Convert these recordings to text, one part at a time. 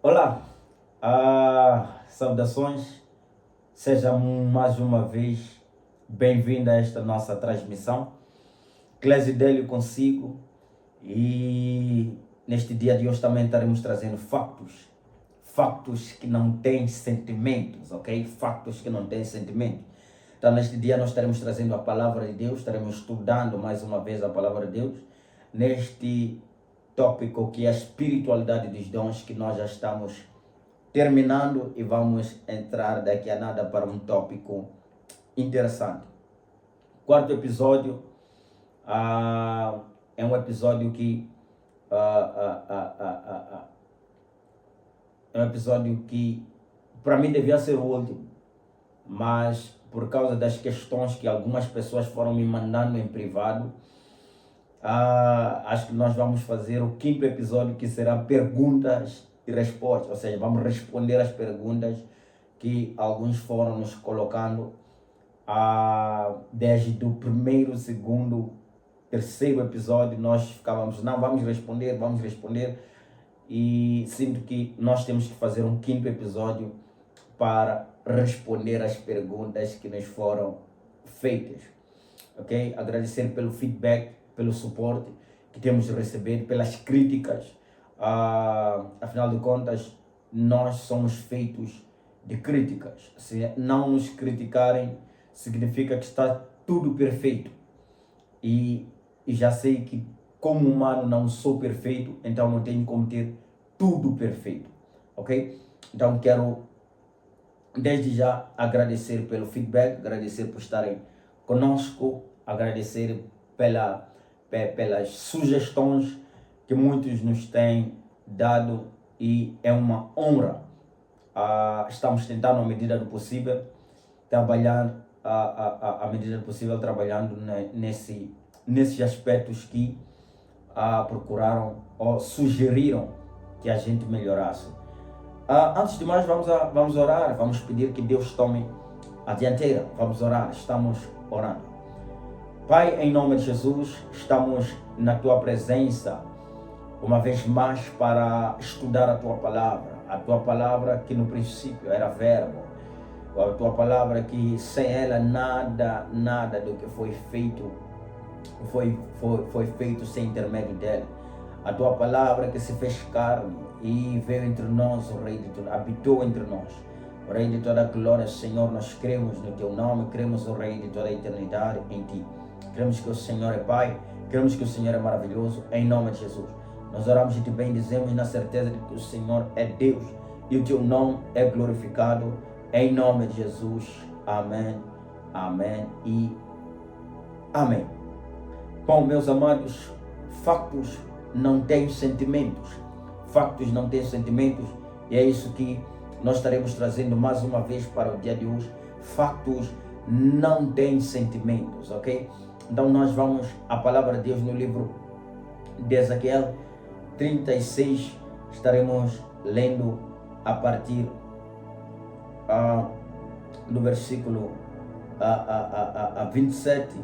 Olá, saudações, seja mais uma vez bem-vindo a esta nossa transmissão. Clésio Délio consigo e neste dia de hoje também estaremos trazendo factos que não têm sentimentos, ok? Factos que não têm sentimentos. Então neste dia nós estaremos trazendo a palavra de Deus, estaremos estudando mais uma vez a palavra de Deus, neste tópico que é a espiritualidade dos dons, que nós já estamos terminando e vamos entrar daqui a nada para um tópico interessante. Quarto episódio é um episódio que é um episódio que para mim devia ser o último, mas por causa das questões que algumas pessoas foram me mandando em privado, acho que nós vamos fazer o quinto episódio, que será perguntas e respostas, ou seja, vamos responder as perguntas que alguns foram nos colocando desde o primeiro, segundo, terceiro episódio. Nós ficávamos, não, vamos responder, e sinto que nós temos que fazer um quinto episódio para responder as perguntas que nos foram feitas, ok? Agradecer pelo feedback, pelo suporte que temos recebido, pelas críticas. Afinal de contas, nós somos feitos de críticas. Se não nos criticarem, significa que está tudo perfeito. E já sei que, como humano, não sou perfeito, então não tenho como ter tudo perfeito, ok? Então quero desde já agradecer pelo feedback, agradecer por estarem conosco, agradecer pelas sugestões que muitos nos têm dado, e é uma honra. Estamos tentando, à medida do possível, trabalhar à medida do possível, trabalhando nesses aspectos que procuraram ou sugeriram que a gente melhorasse. Antes de mais, vamos orar, vamos pedir que Deus tome a dianteira. Vamos orar, estamos orando. Pai, em nome de Jesus, estamos na Tua presença uma vez mais para estudar a Tua palavra que no princípio era verbo, a Tua palavra que sem ela nada do que foi feito foi feito sem intermédio dela. A Tua palavra que se fez carne e veio entre nós, o Rei de tudo, habitou entre nós. O Rei de toda a glória, Senhor, nós cremos no Teu nome, cremos o Rei de toda a eternidade em Ti. Cremos que o Senhor é Pai, cremos que o Senhor é maravilhoso, em nome de Jesus. Nós oramos e Te bendizemos na certeza de que o Senhor é Deus e o Teu nome é glorificado, em nome de Jesus. Amém, amém e amém. Bom, meus amados, factos não têm sentimentos. Factos não têm sentimentos, e é isso que nós estaremos trazendo mais uma vez para o dia de hoje. Factos não têm sentimentos, ok? Então nós vamos à palavra de Deus no livro de Ezequiel 36, estaremos lendo a partir do versículo 27.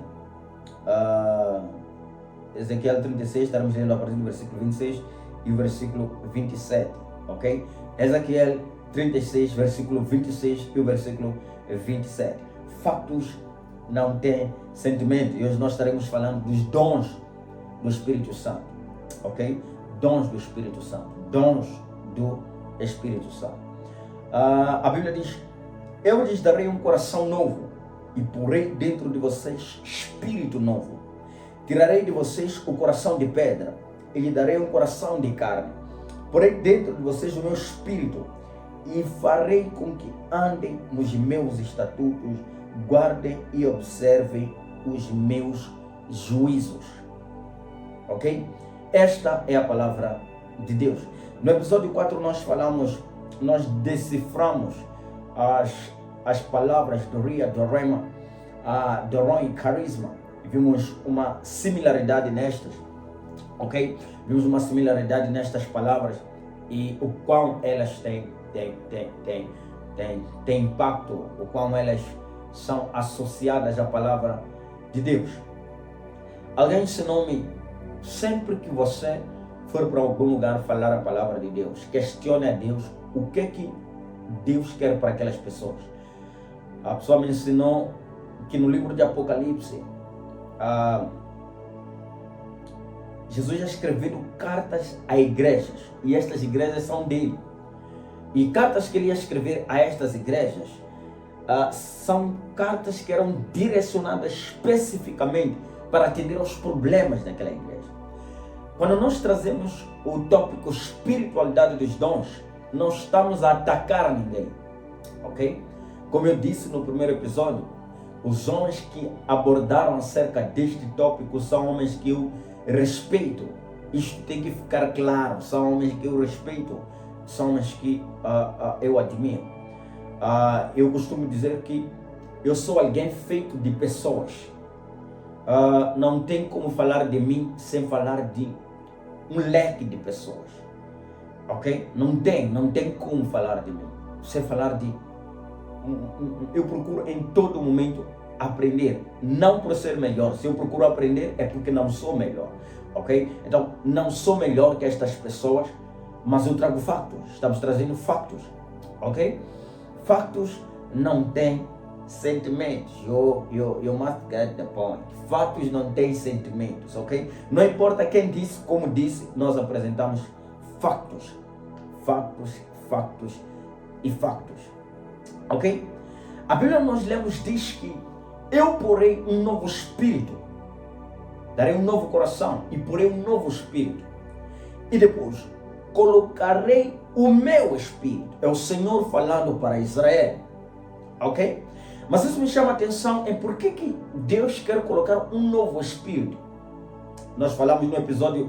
Ezequiel 36, estaremos lendo a partir do versículo 26 e o versículo 27, ok? Ezequiel 36, versículo 26 e o versículo 27. Factos não têm sentimento. E hoje nós estaremos falando dos dons do Espírito Santo, ok? Dons do Espírito Santo. Dons do Espírito Santo. A Bíblia diz: eu lhes darei um coração novo e porei dentro de vocês espírito novo. Tirarei de vocês o coração de pedra e lhe darei um coração de carne. Porei dentro de vocês o meu espírito e farei com que andem nos meus estatutos, guardem e observem os meus juízos. Ok? Esta é a palavra de Deus. No episódio 4 nós deciframos as palavras do Ria, do Rema, do Ron e Carisma. Vimos uma similaridade nestas, ok? Vimos uma similaridade nestas palavras e o quão elas têm impacto, o quão elas são associadas à palavra de Deus. Alguém se nome, sempre que você for para algum lugar falar a palavra de Deus, questione a Deus o que é que Deus quer para aquelas pessoas. A pessoa me ensinou que no livro de Apocalipse, Jesus já escreveu cartas a igrejas, e estas igrejas são dele. E cartas que ele ia escrever a estas igrejas são cartas que eram direcionadas especificamente para atender aos problemas daquela igreja. Quando nós trazemos o tópico espiritualidade dos dons, não estamos a atacar ninguém, ok? Como eu disse no primeiro episódio, os homens que abordaram acerca deste tópico são homens que eu respeito. Isto tem que ficar claro. São homens que eu respeito, são homens que eu admiro. Eu costumo dizer que eu sou alguém feito de pessoas. Não tem como falar de mim sem falar de um leque de pessoas, ok? Não tem como falar de mim sem falar de... Eu procuro em todo momento aprender, não por ser melhor. Se eu procuro aprender é porque não sou melhor, ok? Então, não sou melhor que estas pessoas, mas eu trago fatos. Estamos trazendo fatos, ok? Fatos não têm sentimentos. You must get the point. Fatos não têm sentimentos, ok? Não importa quem disse, como disse, nós apresentamos fatos. Fatos, fatos e fatos, ok? A Bíblia nós lemos diz que eu porei um novo espírito, darei um novo coração e porei um novo espírito. E depois colocarei o meu espírito. É o Senhor falando para Israel, ok? Mas isso me chama a atenção em por que Deus quer colocar um novo espírito. Nós falamos no episódio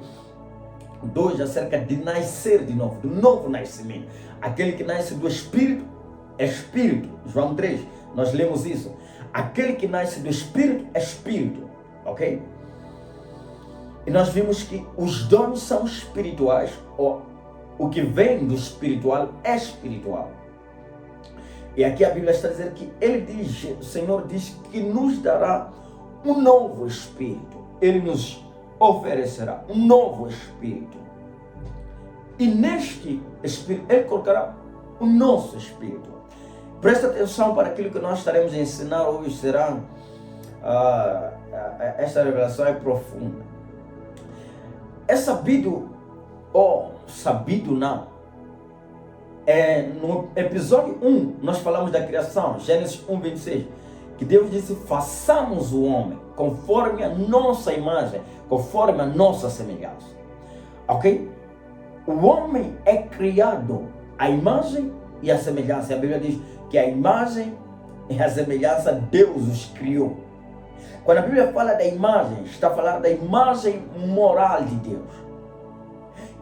2 acerca de nascer de novo, do novo nascimento. Aquele que nasce do espírito é espírito. João 3, nós lemos isso. Aquele que nasce do espírito é espírito, ok? E nós vimos que os dons são espirituais, ou o que vem do espiritual é espiritual. E aqui a Bíblia está dizendo que ele diz, o Senhor diz que nos dará um novo espírito. Ele nos oferecerá um novo espírito. E neste espírito, ele colocará o nosso espírito. Presta atenção para aquilo que nós estaremos a ensinar hoje. Será esta revelação é profunda. É sabido, ou sabido não, no episódio 1 nós falamos da criação, Gênesis 1:26, que Deus disse: façamos o homem conforme a nossa imagem, conforme a nossa semelhança, ok? O homem é criado à imagem e à semelhança. A Bíblia diz que a imagem e a semelhança Deus os criou. Quando a Bíblia fala da imagem, está falando da imagem moral de Deus.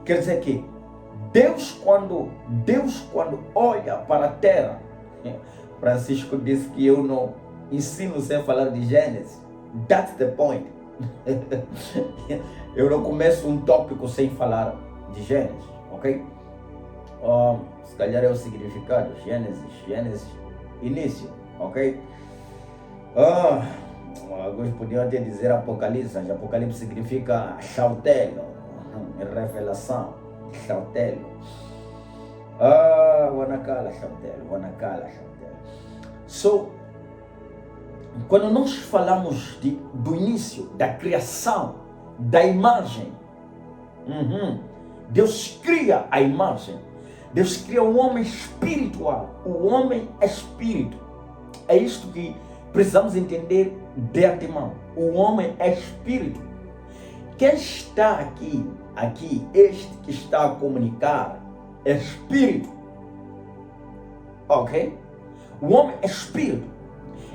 Quer dizer que Deus quando olha para a terra, Francisco disse que eu não ensino sem falar de Gênesis. That's the point. Eu não começo um tópico sem falar de Gênesis, ok? Se calhar é o significado, Gênesis, início, ok? Alguns podiam até dizer Apocalipse, mas Apocalipse significa chautelo, revelação, chautelo. Wanakala chautelo. So, quando nós falamos do início, da criação, da imagem, Deus cria a imagem. Deus cria um homem espiritual. O homem é espírito. É isto que precisamos entender de antemão. O homem é espírito. Quem está aqui, este que está a comunicar, é espírito. Ok? O homem é espírito.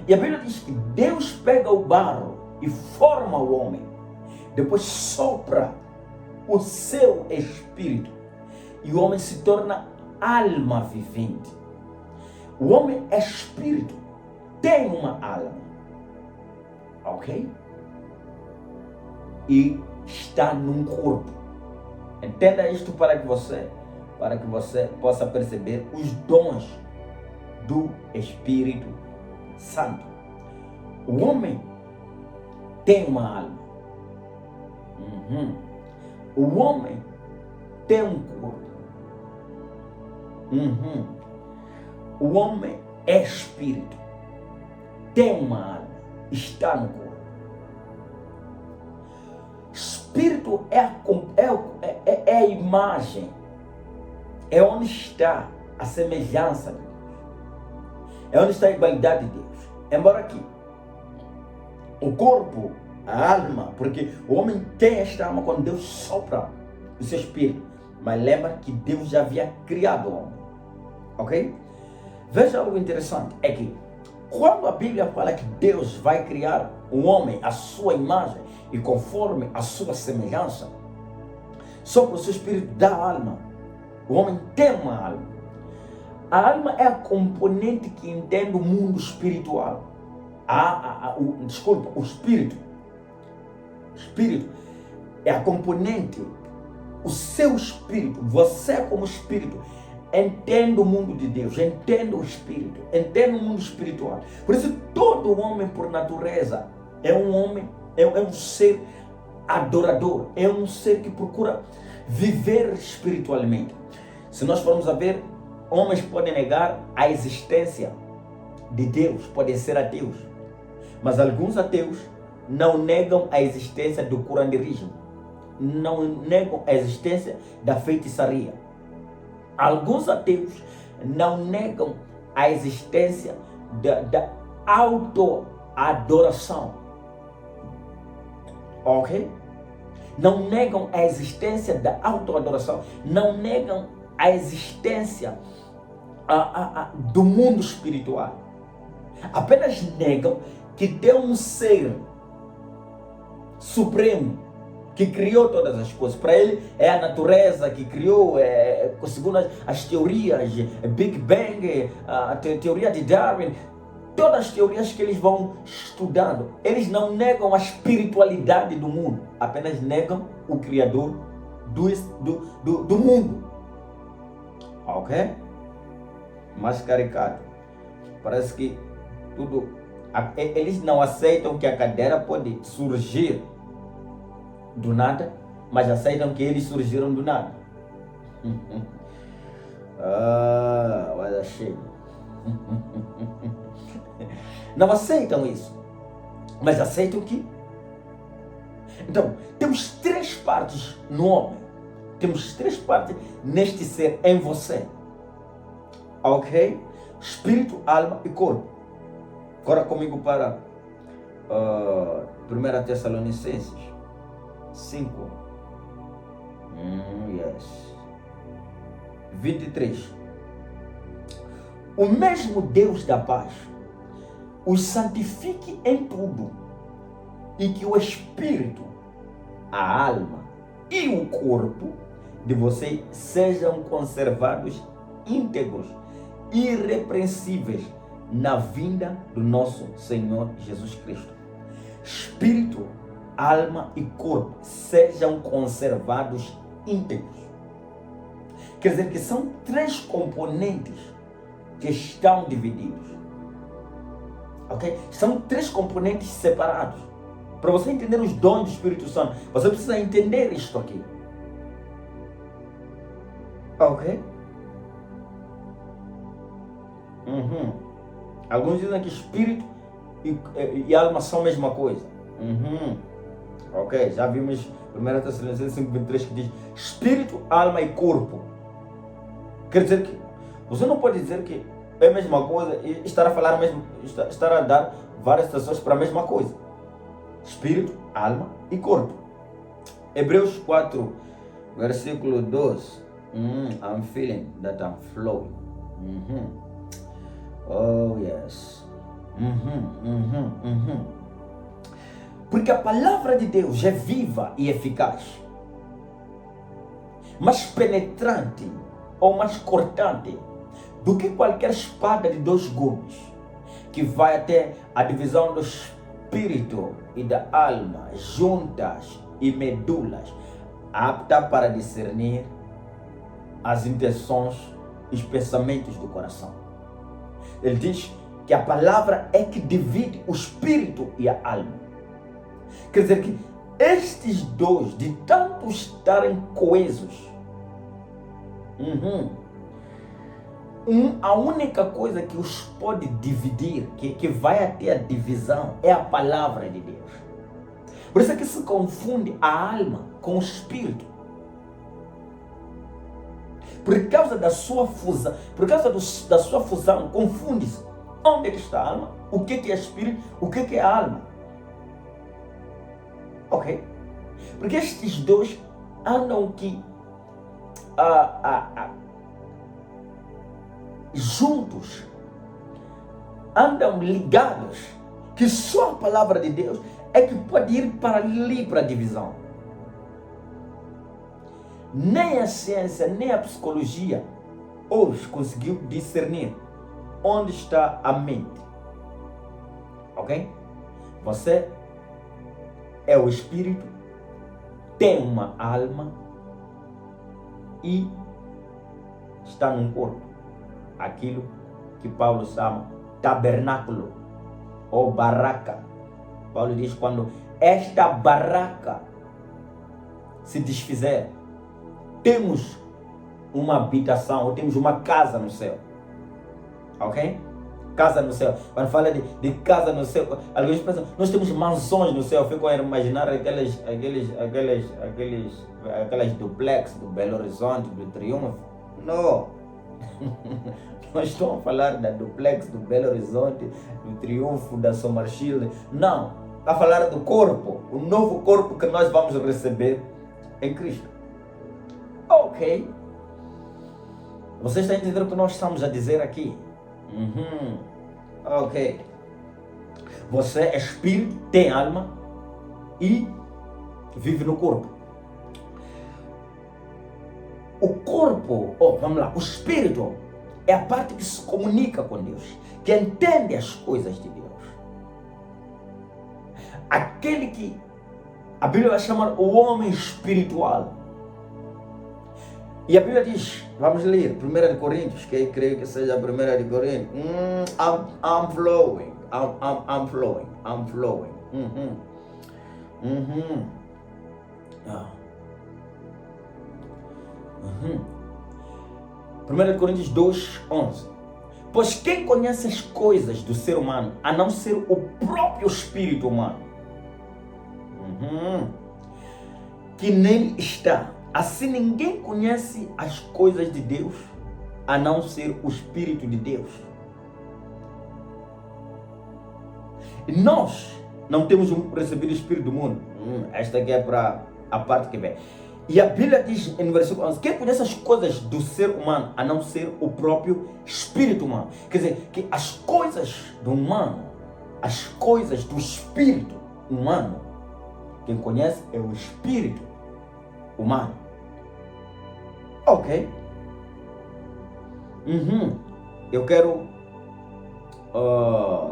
E a Bíblia diz que Deus pega o barro e forma o homem. Depois sopra o seu espírito. E o homem se torna alma vivente. O homem é espírito, tem uma alma, ok? E está num corpo. Entenda isto para que você possa perceber os dons do Espírito Santo. O homem tem uma alma. O homem tem um corpo. O homem é espírito, tem uma alma, está no corpo. Espírito é a imagem, é onde está a semelhança de Deus, é onde está a igualdade de Deus. Embora que o corpo, a alma, porque o homem tem esta alma quando Deus sopra o seu espírito, mas lembra que Deus já havia criado o homem, ok? Veja algo interessante, é que quando a Bíblia fala que Deus vai criar um homem à sua imagem e conforme a sua semelhança, sopra o seu espírito da alma. O homem tem uma alma. A alma é a componente que entende o mundo espiritual. O espírito. O espírito é a componente, o seu espírito, você como espírito, entende o mundo de Deus, entende o espírito, entende o mundo espiritual. Por isso, todo homem, por natureza, é um homem, é um ser adorador, é um ser que procura viver espiritualmente. Se nós formos a ver, homens podem negar a existência de Deus, podem ser ateus, mas alguns ateus não negam a existência do curanderismo, não negam a existência da feitiçaria. Alguns ateus não negam a existência da autoadoração, ok? Não negam a existência da autoadoração, não negam a existência do mundo espiritual. Apenas negam que tem um ser supremo que criou todas as coisas. Para ele é a natureza que criou, segundo as teorias, Big Bang, a teoria de Darwin, todas as teorias que eles vão estudando, eles não negam a espiritualidade do mundo, apenas negam o Criador do mundo. Ok? Mais caricato. Parece que tudo... Eles não aceitam que a cadeira pode surgir do nada, mas aceitam que eles surgiram do nada. Olha cheio. Não aceitam isso, mas aceitam que... Então, temos três partes no homem. Temos três partes neste ser, em você. Ok? Espírito, alma e corpo. Agora comigo para 1 Tessalonicenses 5. Yes. 23. O mesmo Deus da paz os santifique em tudo, e que o espírito, a alma e o corpo de vocês sejam conservados íntegros, irrepreensíveis na vinda do nosso Senhor Jesus Cristo. Espírito, alma e corpo sejam conservados íntegros. Quer dizer que são três componentes que estão divididos. Ok? São três componentes separados. Para você entender os dons do Espírito Santo, você precisa entender isto aqui. Ok? Alguns dizem que espírito e alma são a mesma coisa. Ok, já vimos 1 Tessalonicenses 5:23 que diz espírito, alma e corpo. Quer dizer que você não pode dizer que é a mesma coisa e estar a falar mesmo, estar a dar várias citações para a mesma coisa. Espírito, alma e corpo. Hebreus 4, versículo 12. I'm feeling that I'm flowing. Oh yes. Porque a palavra de Deus é viva e eficaz, mais penetrante ou mais cortante do que qualquer espada de dois gumes, que vai até a divisão do espírito e da alma, juntas e medulas, apta para discernir as intenções e os pensamentos do coração. Ele diz que a palavra é que divide o espírito e a alma. Quer dizer que estes dois, de tanto estarem coesos, A única coisa que os pode dividir, que vai até a divisão, é a palavra de Deus. Por isso é que se confunde a alma com o espírito. Por causa da sua fusão, da sua fusão, confunde-se. Onde é que está a alma? O que é espírito? O que é a alma? Ok? Porque estes dois andam juntos, andam ligados, que só a palavra de Deus é que pode ir para ali, para a divisão. Nem a ciência, nem a psicologia hoje conseguiu discernir onde está a mente. Ok? Você é o espírito, tem uma alma e está num corpo. Aquilo que Paulo chama tabernáculo ou barraca. Paulo diz: quando esta barraca se desfizer, temos uma habitação, ou temos uma casa no céu. Ok? Casa no céu. Quando fala de casa no céu, alguns pensam, nós temos mansões no céu. Ficam a imaginar aquelas duplex do Belo Horizonte, do Triunfo. Não. Nós estamos a falar da duplex do Belo Horizonte, do Triunfo, da Somerville. Não. Está a falar do corpo. O novo corpo que nós vamos receber em Cristo. Ok. Você está entendendo o que nós estamos a dizer aqui? Ok. Você é espírito, tem alma e vive no corpo. O corpo, vamos lá, o espírito é a parte que se comunica com Deus, que entende as coisas de Deus. Aquele que a Bíblia vai chamar o homem espiritual. E a Bíblia diz, vamos ler, 1 Coríntios, que eu creio que seja a 1 Coríntios. I'm flowing. 1 Coríntios 2:11. Pois quem conhece as coisas do ser humano, a não ser o próprio espírito humano, que nele está. Assim ninguém conhece as coisas de Deus, a não ser o Espírito de Deus. E nós não temos recebido o Espírito do mundo. Esta aqui é para a parte que vem. E a Bíblia diz no versículo 11, quem conhece as coisas do ser humano, a não ser o próprio Espírito humano. Quer dizer, que as coisas do humano, as coisas do Espírito humano, quem conhece é o Espírito humano. Ok. Eu quero...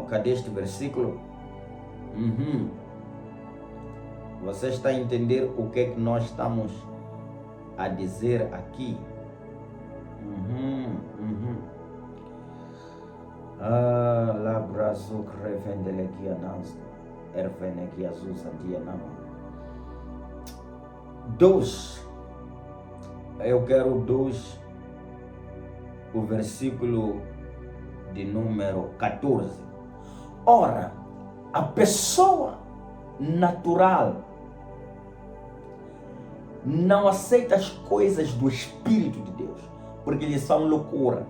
cadê este versículo? Você está a entender o que é que nós estamos a dizer aqui? La brazo crevendele aqui anansta. Ervene aqui azul santia não. 2. Eu quero 2, o versículo de número 14. Ora, a pessoa natural não aceita as coisas do Espírito de Deus, porque lhes são loucura.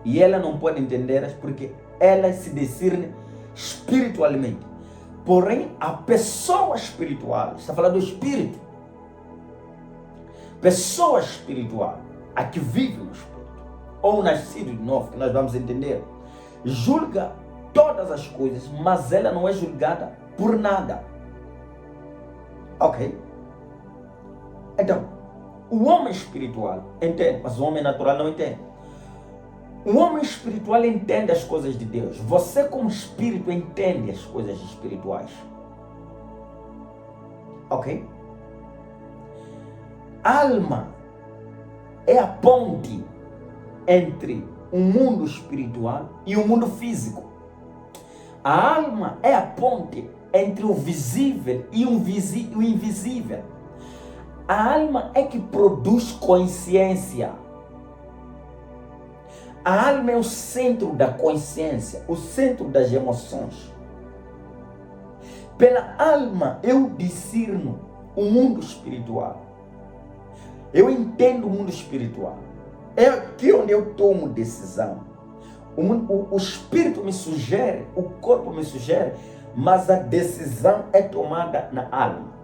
E ela não pode entendê-las porque elas se discernem espiritualmente. Porém, a pessoa espiritual, está falando do Espírito, pessoa espiritual, a que vive no Espírito, ou nascido de novo, que nós vamos entender, julga todas as coisas, mas ela não é julgada por nada. Ok? Então, o homem espiritual entende, mas o homem natural não entende. O homem espiritual entende as coisas de Deus. Você, como espírito, entende as coisas espirituais. Ok? Alma é a ponte entre o mundo espiritual e o mundo físico. A alma é a ponte entre o visível e o invisível. A alma é que produz consciência. A alma é o centro da consciência, o centro das emoções. Pela alma eu discerno o mundo espiritual. Eu entendo o mundo espiritual. É aqui onde eu tomo decisão. O espírito me sugere, o corpo me sugere, mas a decisão é tomada na alma.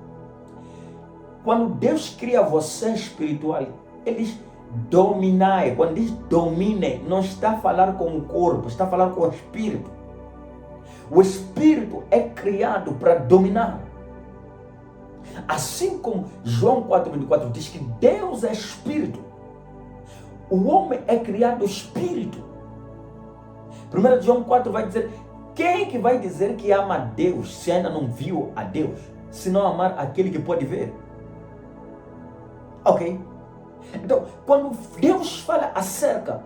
Quando Deus cria você espiritual, Ele diz dominai. Quando diz domine, não está a falar com o corpo, está a falar com o espírito. O espírito é criado para dominar. Assim como João 4,24 diz que Deus é espírito, o homem é criado espírito. 1 João 4 vai dizer, quem que vai dizer que ama a Deus se ainda não viu a Deus? Se não amar aquele que pode ver. Ok? Então, quando Deus fala acerca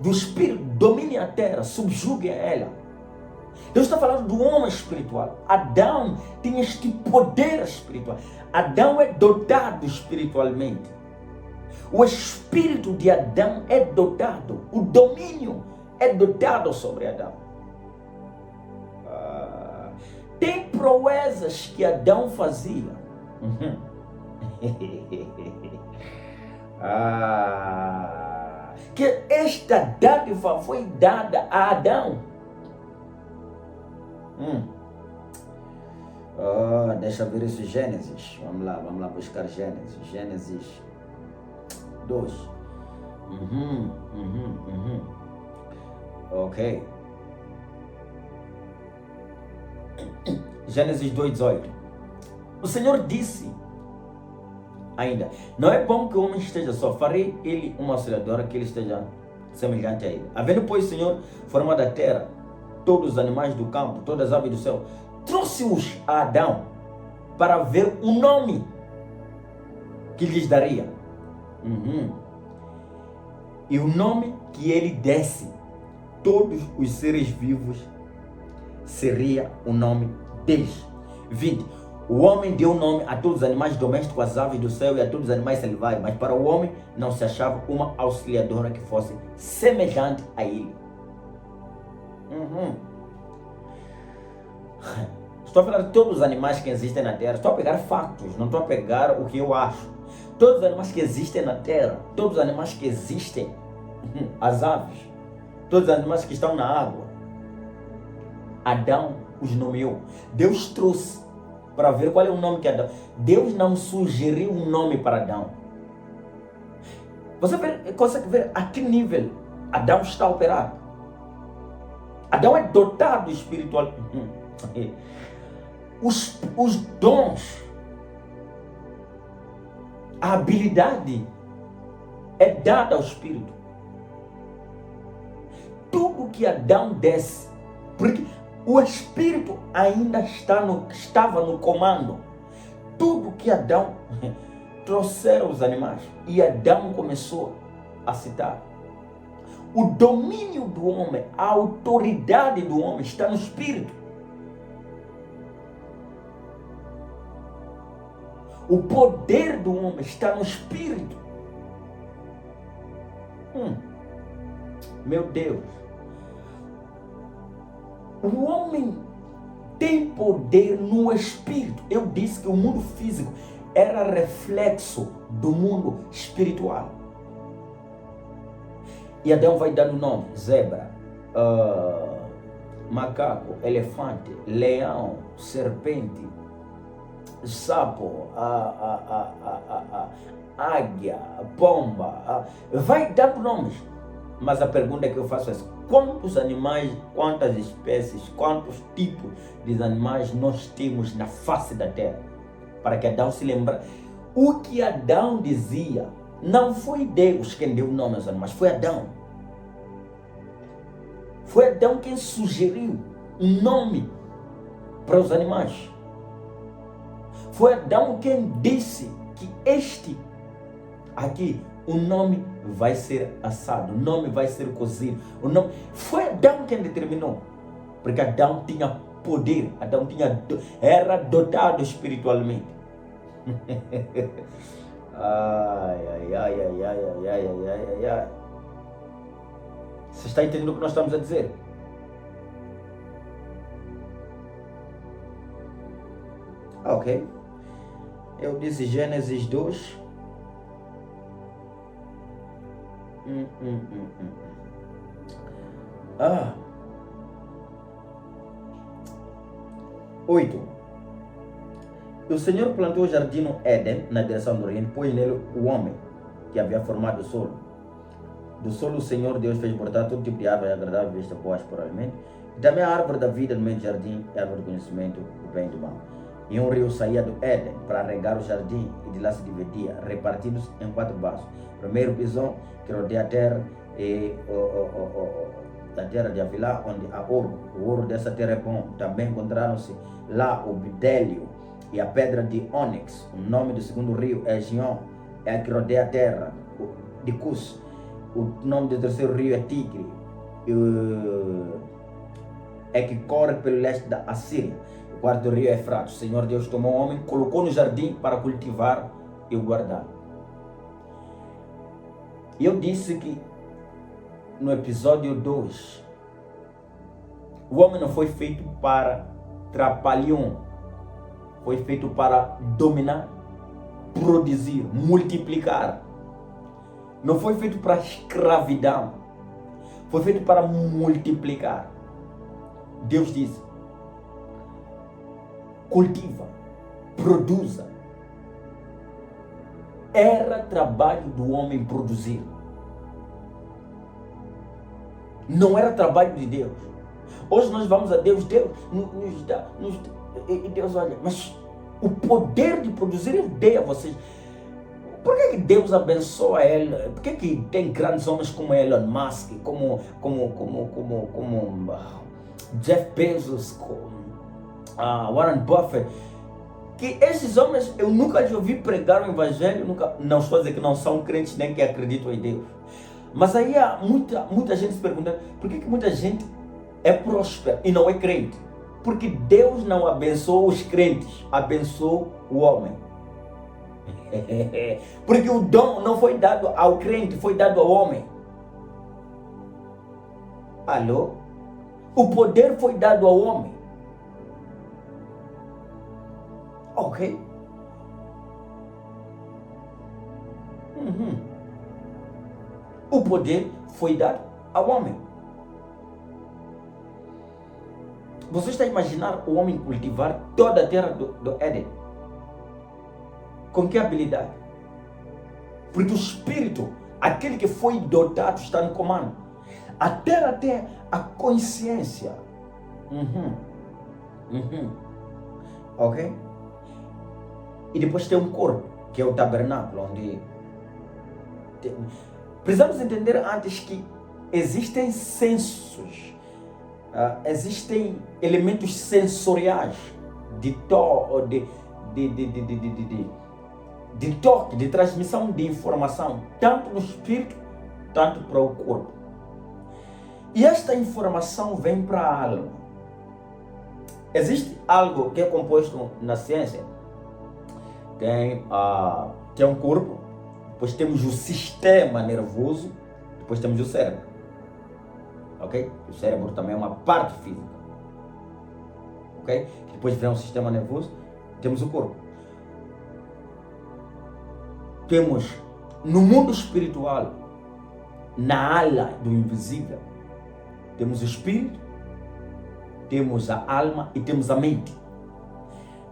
do espírito, domine a terra, subjugue ela. Deus está falando do homem espiritual. Adão tinha este poder espiritual. Adão é dotado espiritualmente. O espírito de Adão é dotado. O domínio é dotado sobre Adão. Tem proezas que Adão fazia. Que esta dádiva foi dada a Adão. Deixa eu ver esse Gênesis. Vamos lá buscar Gênesis. Gênesis 2. Ok. Gênesis 2:18. O Senhor disse ainda, não é bom que o homem esteja só, farei ele uma auxiliadora que ele esteja semelhante a ele. Havendo, pois, o Senhor formado a terra, todos os animais do campo, todas as aves do céu, trouxe-os a Adão para ver o nome que lhes daria. E o nome que ele desse, todos os seres vivos, seria o nome deles. 20. O homem deu nome a todos os animais domésticos, às aves do céu e a todos os animais selvagens, mas para o homem não se achava uma auxiliadora que fosse semelhante a ele. Estou a falar de todos os animais que existem na terra. Estou a pegar fatos, não estou a pegar o que eu acho. Todos os animais que existem na terra, todos os animais que existem, as aves, todos os animais que estão na água, Adão os nomeou. Deus trouxe para ver qual é o nome que Adão. Deus não sugeriu um nome para Adão. Você consegue ver a que nível Adão está operado? Adão é dotado espiritual. Os dons, a habilidade é dada ao espírito. Tudo que Adão desse, porque o espírito ainda estava no comando. Tudo que Adão trouxeram os animais. E Adão começou a citar. O domínio do homem, a autoridade do homem está no espírito. O poder do homem está no espírito. Meu Deus. O homem tem poder no espírito. Eu disse que o mundo físico era reflexo do mundo espiritual. E Adão vai dando nome: zebra, macaco, elefante, leão, serpente, sapo, águia, pomba. Vai dando nomes. Mas a pergunta que eu faço é: quantos animais, quantas espécies, quantos tipos de animais nós temos na face da terra? Para que Adão se lembre. O que Adão dizia, não foi Deus quem deu o nome aos animais, foi Adão. Foi Adão quem sugeriu um nome para os animais. Foi Adão quem disse que este aqui, o nome vai ser assado, o nome vai ser cozido. O nome... Foi Adão quem determinou. Porque Adão tinha poder, Adão era dotado espiritualmente. Você está entendendo o que nós estamos a dizer? Ok. Eu disse Gênesis 2. Ah. 8. O Senhor plantou o jardim no Éden, na direção do Oriente, pôs nele o homem que havia formado o solo. Do solo o Senhor Deus fez brotar todo tipo de árvore agradável, vista boas por alimento, e também a árvore da vida no meio do jardim, e a árvore do conhecimento do bem e do mal. E um rio saía do Éden para regar o jardim, e de lá se dividia, repartidos em 4 baços. Primeiro pisou, que rodeia a terra, e da terra de Avilá, onde há ouro. O ouro dessa terra é bom. Também encontraram-se lá o bidélio e a pedra de ônix. O nome do segundo rio é Gion, é a que rodeia a terra de Cus. O nome do terceiro rio é Tigre, é que corre pelo leste da Assíria. O quarto rio é Eufrates. O Senhor Deus tomou o homem, colocou no jardim para cultivar e o guardar. Eu disse que no episódio 2, o homem não foi feito para trapalhão, foi feito para dominar, produzir, multiplicar. Não foi feito para escravidão, foi feito para multiplicar. Deus diz: cultiva, produza. Era trabalho do homem produzir. Não era trabalho de Deus. Hoje nós vamos a Deus, Deus nos dá, e Deus olha, mas o poder de produzir eu dei a vocês. Por que Deus abençoa ele? Por que tem grandes homens como Elon Musk, como Jeff Bezos, Warren Buffett? Que esses homens eu nunca lhes ouvi pregar o evangelho, não estou a dizer que não são crentes nem que acreditam em Deus. Mas aí há muita gente se perguntando por que muita gente é próspera e não é crente? Porque Deus não abençoou os crentes, abençoou o homem. Porque o dom não foi dado ao crente, foi dado ao homem. Alô? O poder foi dado ao homem. Ok? O poder foi dado ao homem. Você está a imaginar o homem cultivar toda a terra do Éden? Com que habilidade? Porque o Espírito, aquele que foi dotado, está no comando. A terra tem a consciência. Ok? E depois tem um corpo, que é o tabernáculo, onde... Precisamos entender antes que existem sensos, existem elementos sensoriais de toque, de transmissão de informação, tanto no espírito, tanto para o corpo. E esta informação vem para a alma. Existe algo que é composto na ciência. Tem um corpo, depois temos o sistema nervoso, depois temos o cérebro. Ok? O cérebro também é uma parte física. Ok? Depois vem o sistema nervoso, temos o corpo. Temos no mundo espiritual, na ala do invisível, temos o espírito, temos a alma e temos a mente.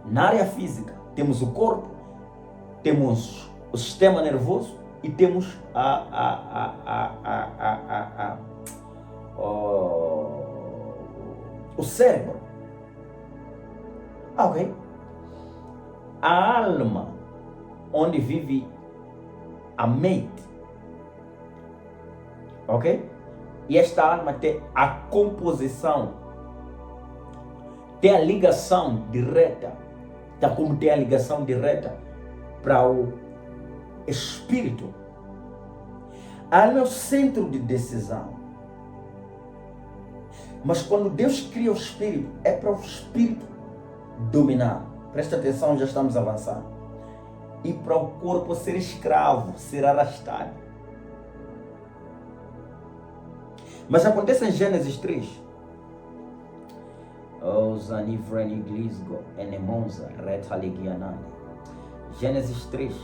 Na área física, temos o corpo, temos o sistema nervoso e temos o cérebro. Ok? A alma, onde vive a mente. Ok? E esta alma tem a composição, tem a ligação direta, tal como tem a ligação direta para o espírito. A alma é o centro de decisão. Mas quando Deus cria o espírito, é para o espírito dominar. Presta atenção, já estamos avançando. E para o corpo ser escravo, ser arrastado. Mas acontece em Gênesis 3. Gênesis 3.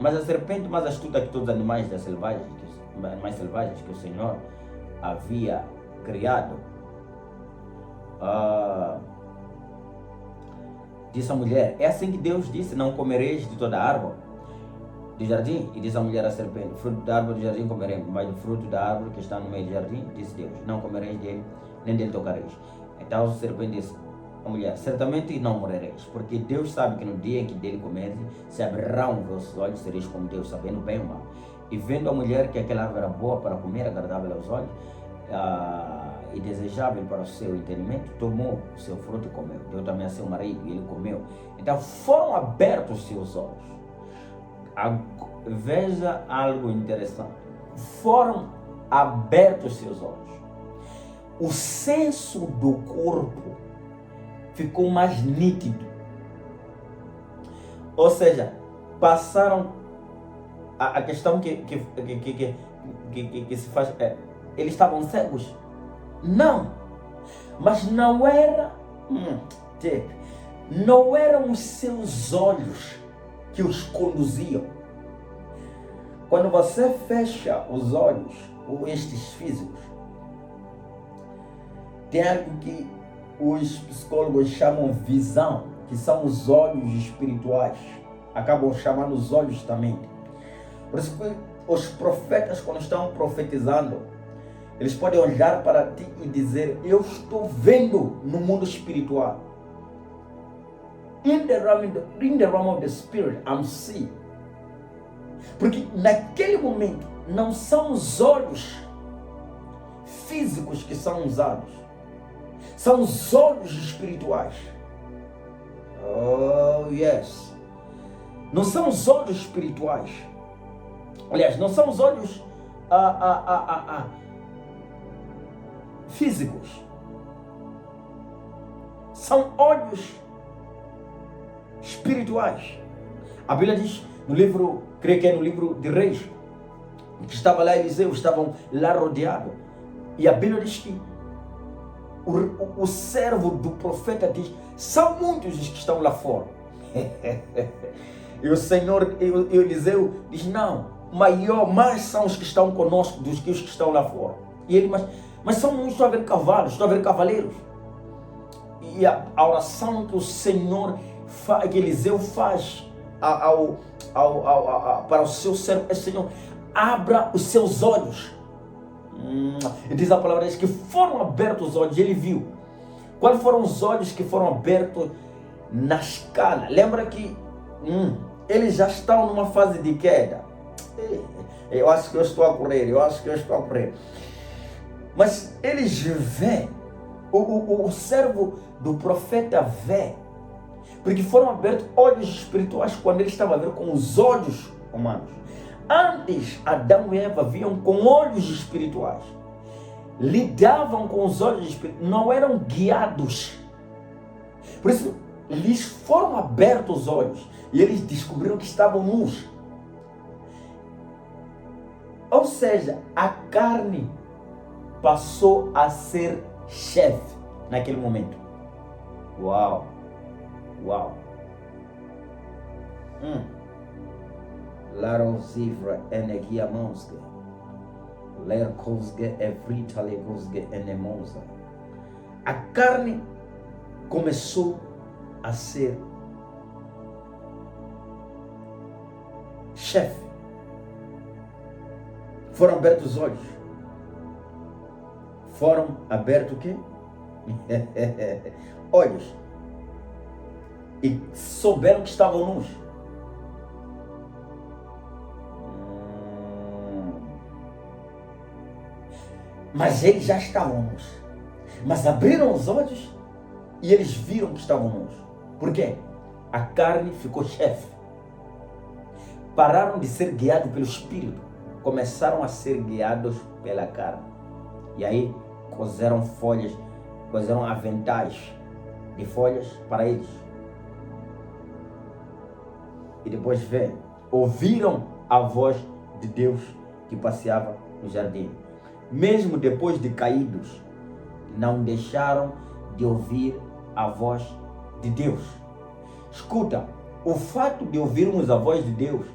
Mas a serpente mais astuta que todos os animais mais selvagens que o Senhor havia criado, disse à mulher, é assim que Deus disse, não comereis de toda a árvore do jardim? E disse a mulher à serpente, fruto da árvore do jardim comeremos, mas do fruto da árvore que está no meio do jardim, disse Deus, não comereis dele, nem dele tocareis. Então a serpente disse à mulher, certamente não morrereis, porque Deus sabe que no dia em que dele comerdes, se abrirão os vossos olhos, sereis como Deus, sabendo bem ou mal. E vendo a mulher que aquela árvore era boa para comer, agradável aos olhos, e desejável para o seu entendimento, tomou o seu fruto e comeu. Deu também a seu marido e ele comeu. Então foram abertos os seus olhos. Veja algo interessante. Foram abertos os seus olhos. O senso do corpo ficou mais nítido. Ou seja, passaram a questão que se faz. Eles estavam cegos? Não. Mas não era. Não eram os seus olhos que os conduziam. Quando você fecha os olhos, ou estes físicos, tem algo que os psicólogos chamam visão, que são os olhos espirituais. Acabam chamando os olhos da mente. Por isso que os profetas, quando estão profetizando, eles podem olhar para ti e dizer, eu estou vendo no mundo espiritual. In the realm of the spirit, I'm seeing. Porque naquele momento não são os olhos físicos que são usados, são os olhos espirituais. Oh, yes. Não são os olhos espirituais. Aliás, não são os olhos físicos. São olhos espirituais. A Bíblia diz no livro, creio que é no livro de Reis, que estava lá Eliseu, estavam lá rodeados. E a Bíblia diz que o servo do profeta diz, são muitos os que estão lá fora. E o Senhor, Eliseu diz, não, mais são os que estão conosco do que os que estão lá fora. E ele, mas são muitos, estou a ver cavalos, estou a ver cavaleiros. E a oração que o Senhor, que Eliseu faz para o seu servo é, Senhor, abra os seus olhos. E diz a palavra que foram abertos os olhos, ele viu. Quais foram os olhos que foram abertos na escala? Lembra que eles já estão numa fase de queda. Eu acho que eu estou a correr, Mas eles vê, o servo do profeta vê, porque foram abertos olhos espirituais quando ele estava a ver com os olhos humanos. Antes, Adão e Eva viam com olhos espirituais, lidavam com os olhos espirituais, não eram guiados. Por isso, lhes foram abertos os olhos e eles descobriram que estavam nus. Ou seja, a carne passou a ser chefe naquele momento. Uau! Larozivra energia monske. Lerkozge evrita legosge enemosa. A carne começou a ser chefe. Foram abertos os olhos. Foram abertos o quê? Olhos. E souberam que estavam nus. Mas eles já estavam nus. Mas abriram os olhos e eles viram que estavam nus. Por quê? A carne ficou chefe. Pararam de ser guiados pelo Espírito. Começaram a ser guiados pela carne. E aí cozeram folhas, cozeram aventais de folhas para eles. E depois ouviram a voz de Deus que passeava no jardim. mesmo depois de caídos, não deixaram de ouvir a voz de Deus. Escuta, o fato de ouvirmos a voz de Deus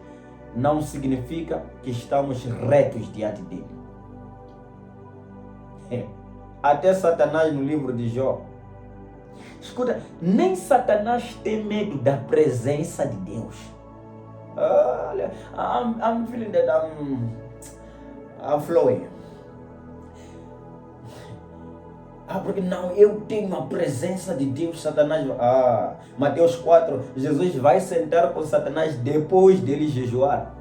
não significa que estamos retos diante dele. Até Satanás no livro de Jó. Escuta, nem Satanás tem medo da presença de Deus. Olha, I'm feeling that I'm flowing. Porque não, eu tenho a presença de Deus, Satanás. Mateus 4, Jesus vai sentar com Satanás depois dele jejuar.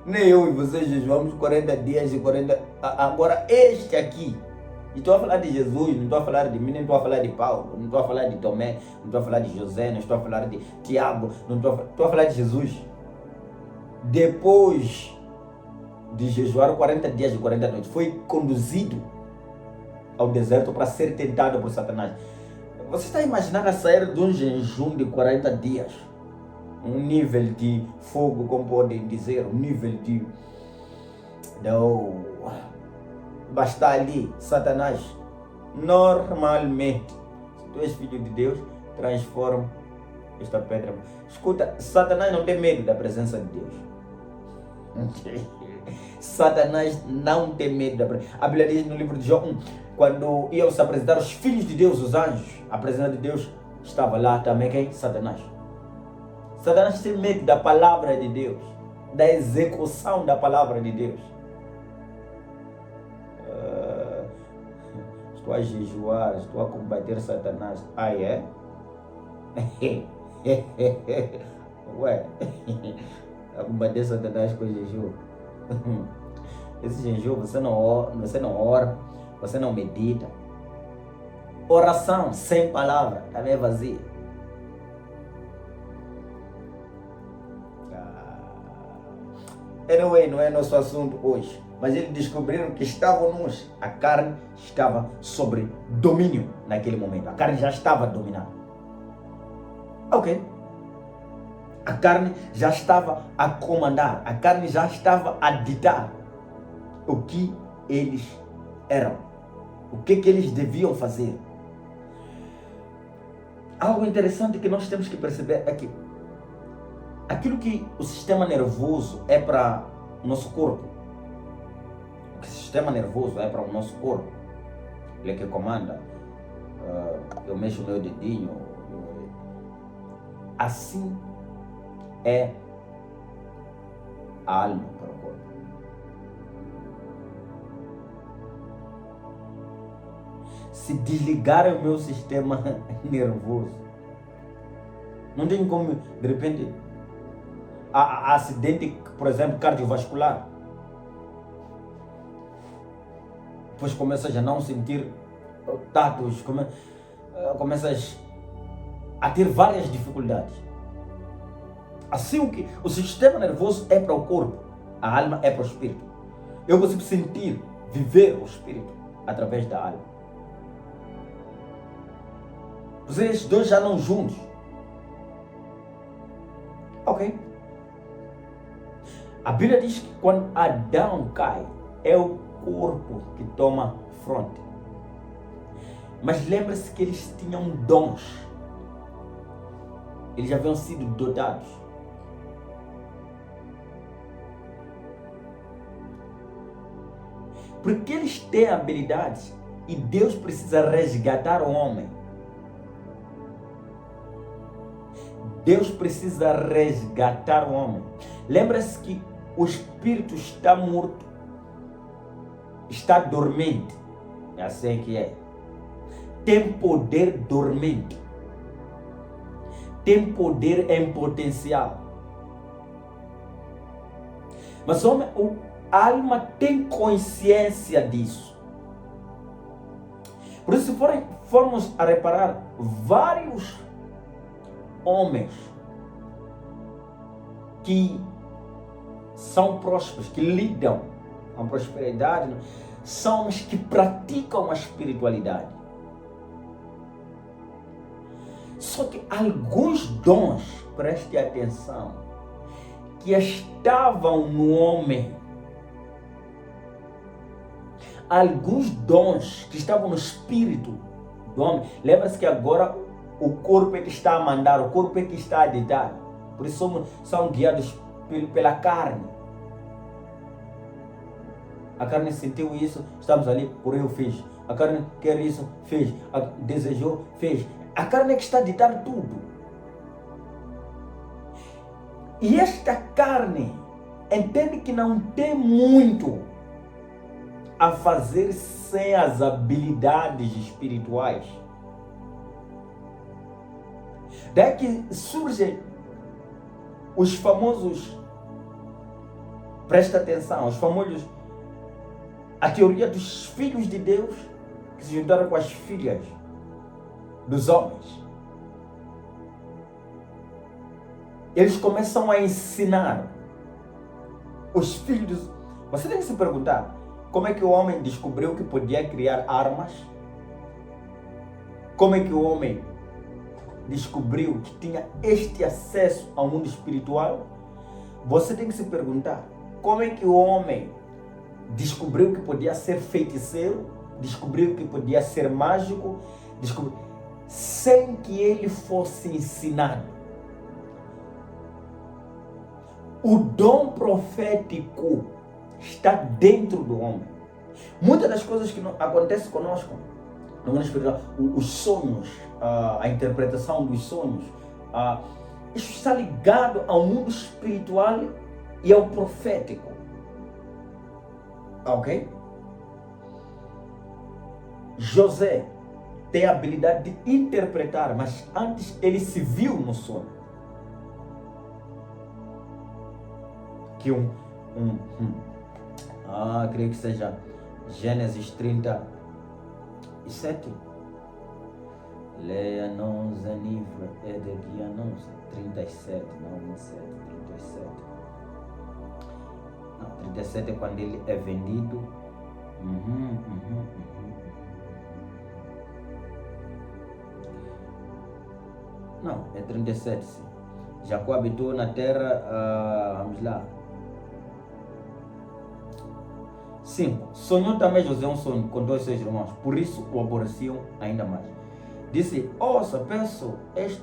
Nem eu e você jejuamos 40 dias e 40. Agora este aqui. E estou a falar de Jesus, não estou a falar de mim, nem estou a falar de Paulo, não estou a falar de Tomé, não estou a falar de José, não estou a falar de Tiago, não estou a falar de Jesus. Depois de jejuar 40 dias e 40 noites, foi conduzido ao deserto para ser tentado por Satanás. Você está imaginando a sair de um jejum de 40 dias? Um nível de fogo, como podem dizer, um nível de... Basta ali, Satanás, normalmente, se tu és filho de Deus, transforma esta pedra. Escuta, Satanás não tem medo da presença de Deus. Satanás não tem medo da presença. A Bíblia diz no livro de Jó 1, quando iam se apresentar os filhos de Deus, os anjos, a presença de Deus estava lá também. Quem? Satanás. Satanás tem medo da palavra de Deus, da execução da palavra de Deus. Estou a jejuar, estou a combater Satanás. É? Ué, a combater Satanás com jejum. Esse jejum você não ora, você não medita. Oração sem palavra também é vazia. Anyway, não é nosso assunto hoje. Mas eles descobriram que estavam nus. A carne estava sobre domínio naquele momento. A carne já estava dominada. Ok. A carne já estava a comandar. A carne já estava a ditar o que eles eram. O que eles deviam fazer. Algo interessante que nós temos que perceber é que aquilo que o sistema nervoso é para o nosso corpo. O sistema nervoso é para o nosso corpo. Ele é que comanda. Eu mexo o meu dedinho. Assim é a alma para o corpo. Se desligar o meu sistema nervoso, não tem como, de repente, acidente, por exemplo, cardiovascular. Depois começas a não sentir tatos, começas a ter várias dificuldades. Assim o sistema nervoso é para o corpo, a alma é para o espírito. Eu consigo sentir, viver o espírito através da alma. Vocês dois já não juntos. Ok. A Bíblia diz que quando Adão cai, é o corpo que toma fronte. Mas lembre-se que eles tinham dons. Eles já haviam sido dotados. Porque eles têm habilidades e Deus precisa resgatar o homem. Deus precisa resgatar o homem. Lembra-se que o espírito está morto, está dormente. É assim que é. Tem poder dormente. Tem poder em potencial. Mas a alma tem consciência disso. Por isso, se formos a reparar, vários homens que são prósperos, que lidam com a prosperidade, são os que praticam a espiritualidade. Só que alguns dons, preste atenção, que estavam no homem, alguns dons que estavam no espírito do homem. Lembra-se que agora o corpo é que está a mandar, o corpo é que está a ditar. Por isso são guiados pela carne. A carne sentiu isso, estamos ali, por eu fiz. A carne quer isso, fez. Desejou, fez. A carne é que está a ditar tudo. E esta carne entende que não tem muito a fazer sem as habilidades espirituais. Daí que surgem os famosos, presta atenção, os famosos, a teoria dos filhos de Deus que se juntaram com as filhas dos homens. Eles começam a ensinar os filhos. Você tem que se perguntar, como é que o homem descobriu que podia criar armas? Como é que o homem descobriu que tinha este acesso ao mundo espiritual? Você tem que se perguntar, como é que o homem descobriu que podia ser feiticeiro, descobriu que podia ser mágico, sem que ele fosse ensinado? O dom profético está dentro do homem. Muitas das coisas que acontecem conosco no mundo espiritual, os sonhos, a interpretação dos sonhos, isso está ligado ao mundo espiritual e ao profético. Ok? José tem a habilidade de interpretar, mas antes ele se viu no sonho. Que creio que seja Gênesis 37. Leia não zanifra é daqui a não 37, não 27, 37. Não, 37 é quando ele é vendido. Não, é 37 sim. Jacó habitou na terra, vamos lá. 5. Sonhou também José um sonho com dois seus irmãos, por isso o aborreciam ainda mais. Disse: ouçam, peço este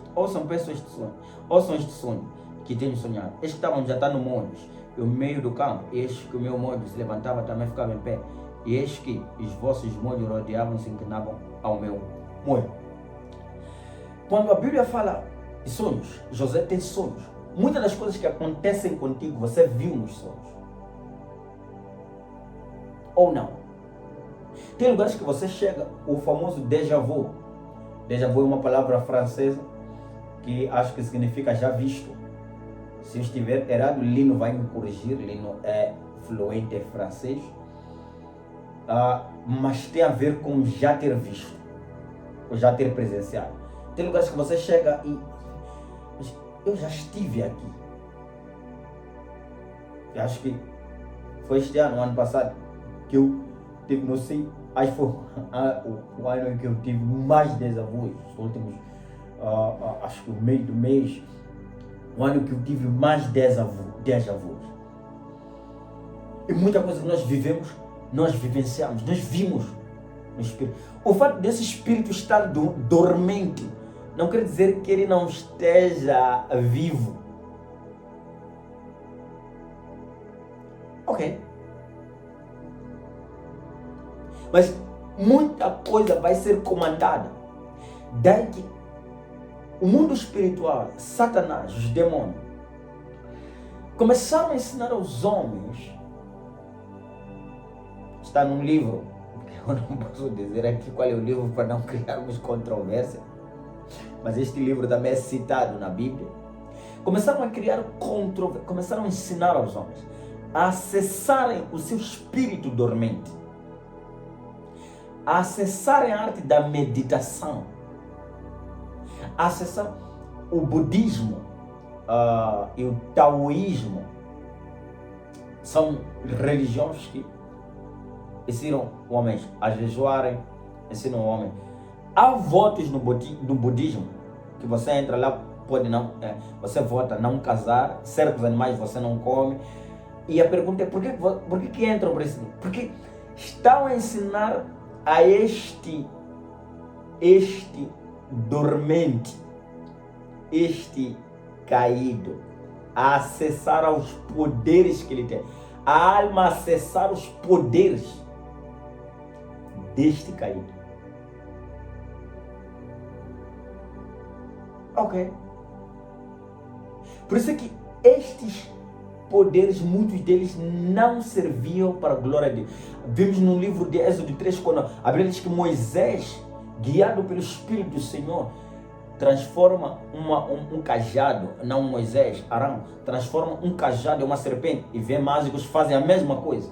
sonho, ouçam este sonho que tenho sonhado. Este que estávamos já está no monte, no meio do campo, eis que o meu monte se levantava, também ficava em pé, e eis que os vossos molhos rodeavam, se inclinavam ao meu molho. Quando a Bíblia fala de sonhos, José tem sonhos. Muitas das coisas que acontecem contigo, você viu nos sonhos. Ou não? Tem lugares que você chega, o famoso déjà vu. Déjà vu é uma palavra francesa que acho que significa já visto. Se eu estiver errado, Lino vai me corrigir. Lino é fluente em francês. Mas tem a ver com já ter visto, ou já ter presenciado. Tem lugares que você chega e eu já estive aqui. Eu acho que foi este ano, o ano passado, que eu tive, não sei, acho que foi o ano em que eu tive mais déjà vus, os últimos, acho que o meio do mês, o ano que eu tive mais déjà vus. E muita coisa que nós vivemos, nós vivenciamos, nós vimos no espírito. O fato desse espírito estar dormente não quer dizer que ele não esteja vivo. Ok. Mas muita coisa vai ser comandada. Daí que o mundo espiritual, Satanás, os demônios, começaram a ensinar aos homens. Está num livro, eu não posso dizer aqui qual é o livro para não criarmos controvérsia, mas este livro também é citado na Bíblia. Começaram a criar controvérsia, começaram a ensinar aos homens a acessarem o seu espírito dormente, a acessarem a arte da meditação, a acessar o budismo e o taoísmo. São religiões que ensinam homens a jejuarem, ensinam o homem. Há votos no budismo que você entra lá, pode não, você vota não casar, certos animais você não come. E a pergunta é por que entram por isso? Porque estão a ensinar a este dormente, este caído, a acessar aos poderes que ele tem. A alma acessar os poderes deste caído. Ok. Por isso é que estes poderes, muitos deles não serviam para a glória de Deus. Vimos no livro de Êxodo 3, quando a Bíblia diz que Moisés, guiado pelo Espírito do Senhor, transforma um cajado, não Moisés, Arão, transforma um cajado em uma serpente, e vê mágicos fazem a mesma coisa.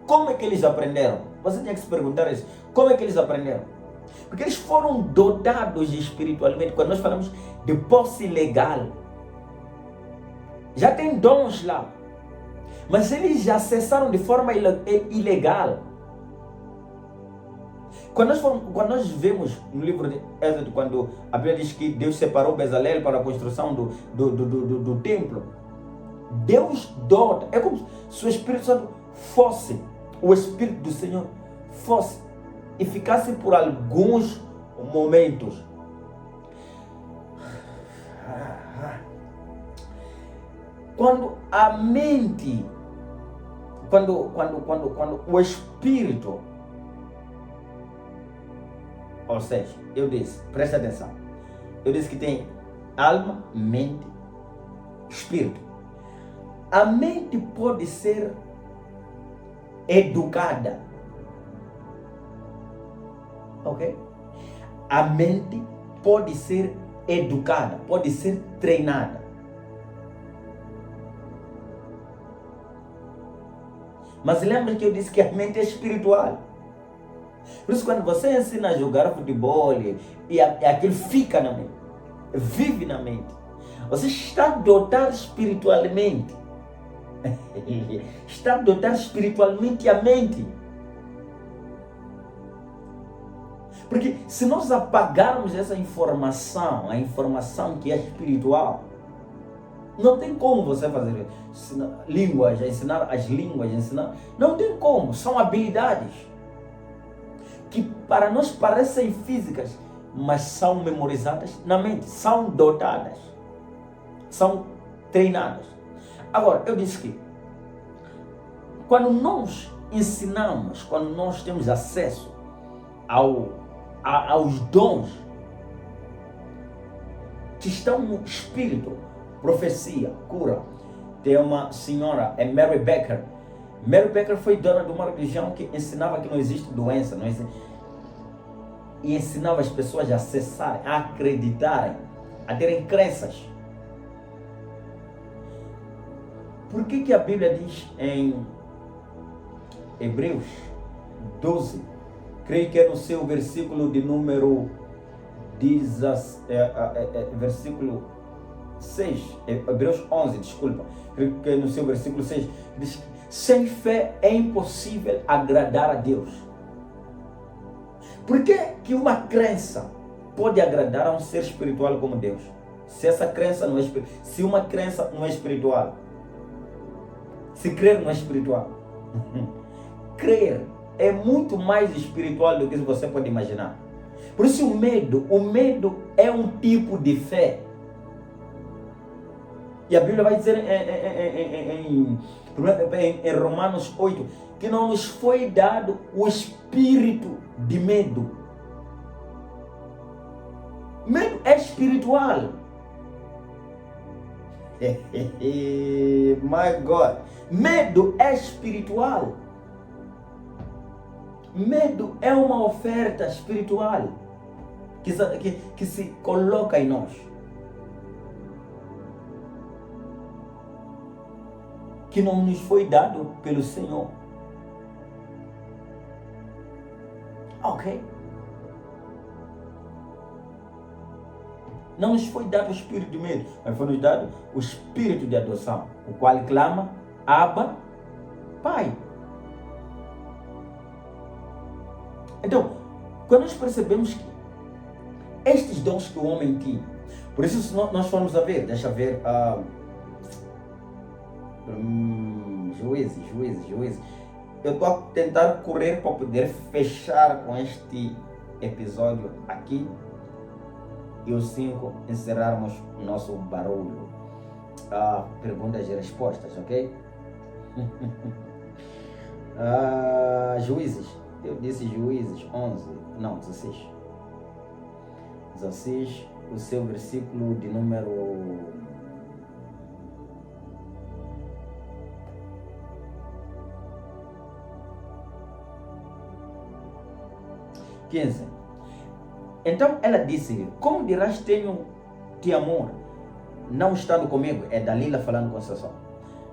Como é que eles aprenderam? Você tinha que se perguntar isso. Como é que eles aprenderam? Porque eles foram dotados espiritualmente. Quando nós falamos de posse legal, já tem dons lá, mas eles já acessaram de forma ilegal. Quando nós vemos no livro de Êxodo, quando a Bíblia diz que Deus separou Bezalel para a construção do templo, Deus dota, é como se o Espírito Santo fosse, o Espírito do Senhor fosse e ficasse por alguns momentos. Quando a mente, quando o Espírito, ou seja, eu disse, presta atenção, eu disse que tem alma, mente, espírito. A mente pode ser educada, ok? A mente pode ser educada, pode ser treinada. Mas lembra que eu disse que a mente é espiritual. Por isso, quando você ensina a jogar futebol e aquilo fica na mente, vive na mente, você está dotado espiritualmente. Está dotado espiritualmente a mente. Porque se nós apagarmos essa informação, a informação que é espiritual, não tem como você fazer línguas, ensinar as línguas, ensinar. Não tem como, são habilidades que para nós parecem físicas, mas são memorizadas na mente, são dotadas, são treinadas. Agora, eu disse que quando nós ensinamos, quando nós temos acesso aos dons que estão no espírito, profecia, cura. Tem uma senhora, é Mary Becker. Mary Becker foi dona de uma religião que ensinava que não existe doença, não existe, e ensinava as pessoas a acessarem, a acreditarem, a terem crenças. Por que a Bíblia diz em Hebreus 12, creio que é no seu versículo de número versículo 6, Hebreus 11, desculpa, creio que é no seu versículo 6, diz que sem fé é impossível agradar a Deus. Por que uma crença pode agradar a um ser espiritual como Deus? Se essa crença não é espiritual, se uma crença não é espiritual, se crer não é espiritual, crer é muito mais espiritual do que você pode imaginar. Por isso o medo é um tipo de fé. E a Bíblia vai dizer em Romanos 8, que não nos foi dado o espírito de medo. Medo é espiritual. My God. Medo é espiritual. Medo é uma oferta espiritual que se coloca em nós, que não nos foi dado pelo Senhor. Ok? Não nos foi dado o espírito de medo, mas foi nos dado o espírito de adoção, o qual clama, Abba, Pai. Então, quando nós percebemos que estes dons que o homem tinha, por isso se nós formos a ver, deixa ver, Juízes, eu estou a tentar correr para poder fechar com este episódio aqui. E o 5, encerrarmos o nosso barulho. Perguntas e respostas, ok? Juízes. Eu disse Juízes 11. Não, 16. 16, o seu versículo de número 15. Então ela disse-lhe: como dirás tenho-te amor, não estando comigo? É Dalila falando com Sansão.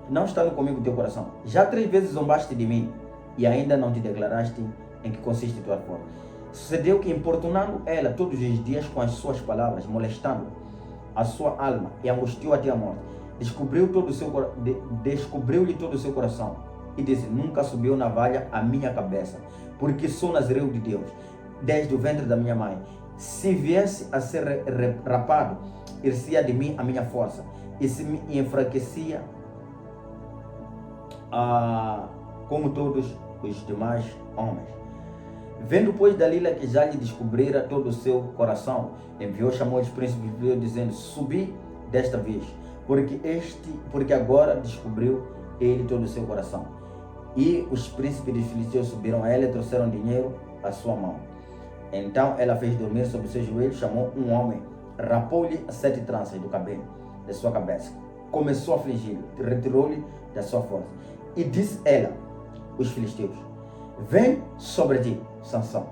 Não estando comigo teu coração. Já 3 vezes zombaste de mim e ainda não te declaraste em que consiste tua forma. Sucedeu que, importunando ela todos os dias com as suas palavras, molestando a sua alma e angustiou até a morte, descobriu-lhe todo o seu coração e disse: nunca subiu navalha a minha cabeça, porque sou nazireu de Deus desde o ventre da minha mãe. Se viesse a ser rapado, ir-se-ia de mim a minha força, e se me enfraquecia como todos os demais homens. Vendo, pois, Dalila que já lhe descobrira todo o seu coração, enviou, chamou os príncipes, dizendo: subi desta vez, porque agora descobriu ele todo o seu coração. E os príncipes dos filisteus subiram a ela e trouxeram dinheiro à sua mão. Então ela fez dormir sobre os seus joelhos, chamou um homem, rapou-lhe 7 tranças do cabelo da sua cabeça, começou a afligi-lo, retirou-lhe da sua força. E disse ela, os filisteus: vem sobre ti, Sansão.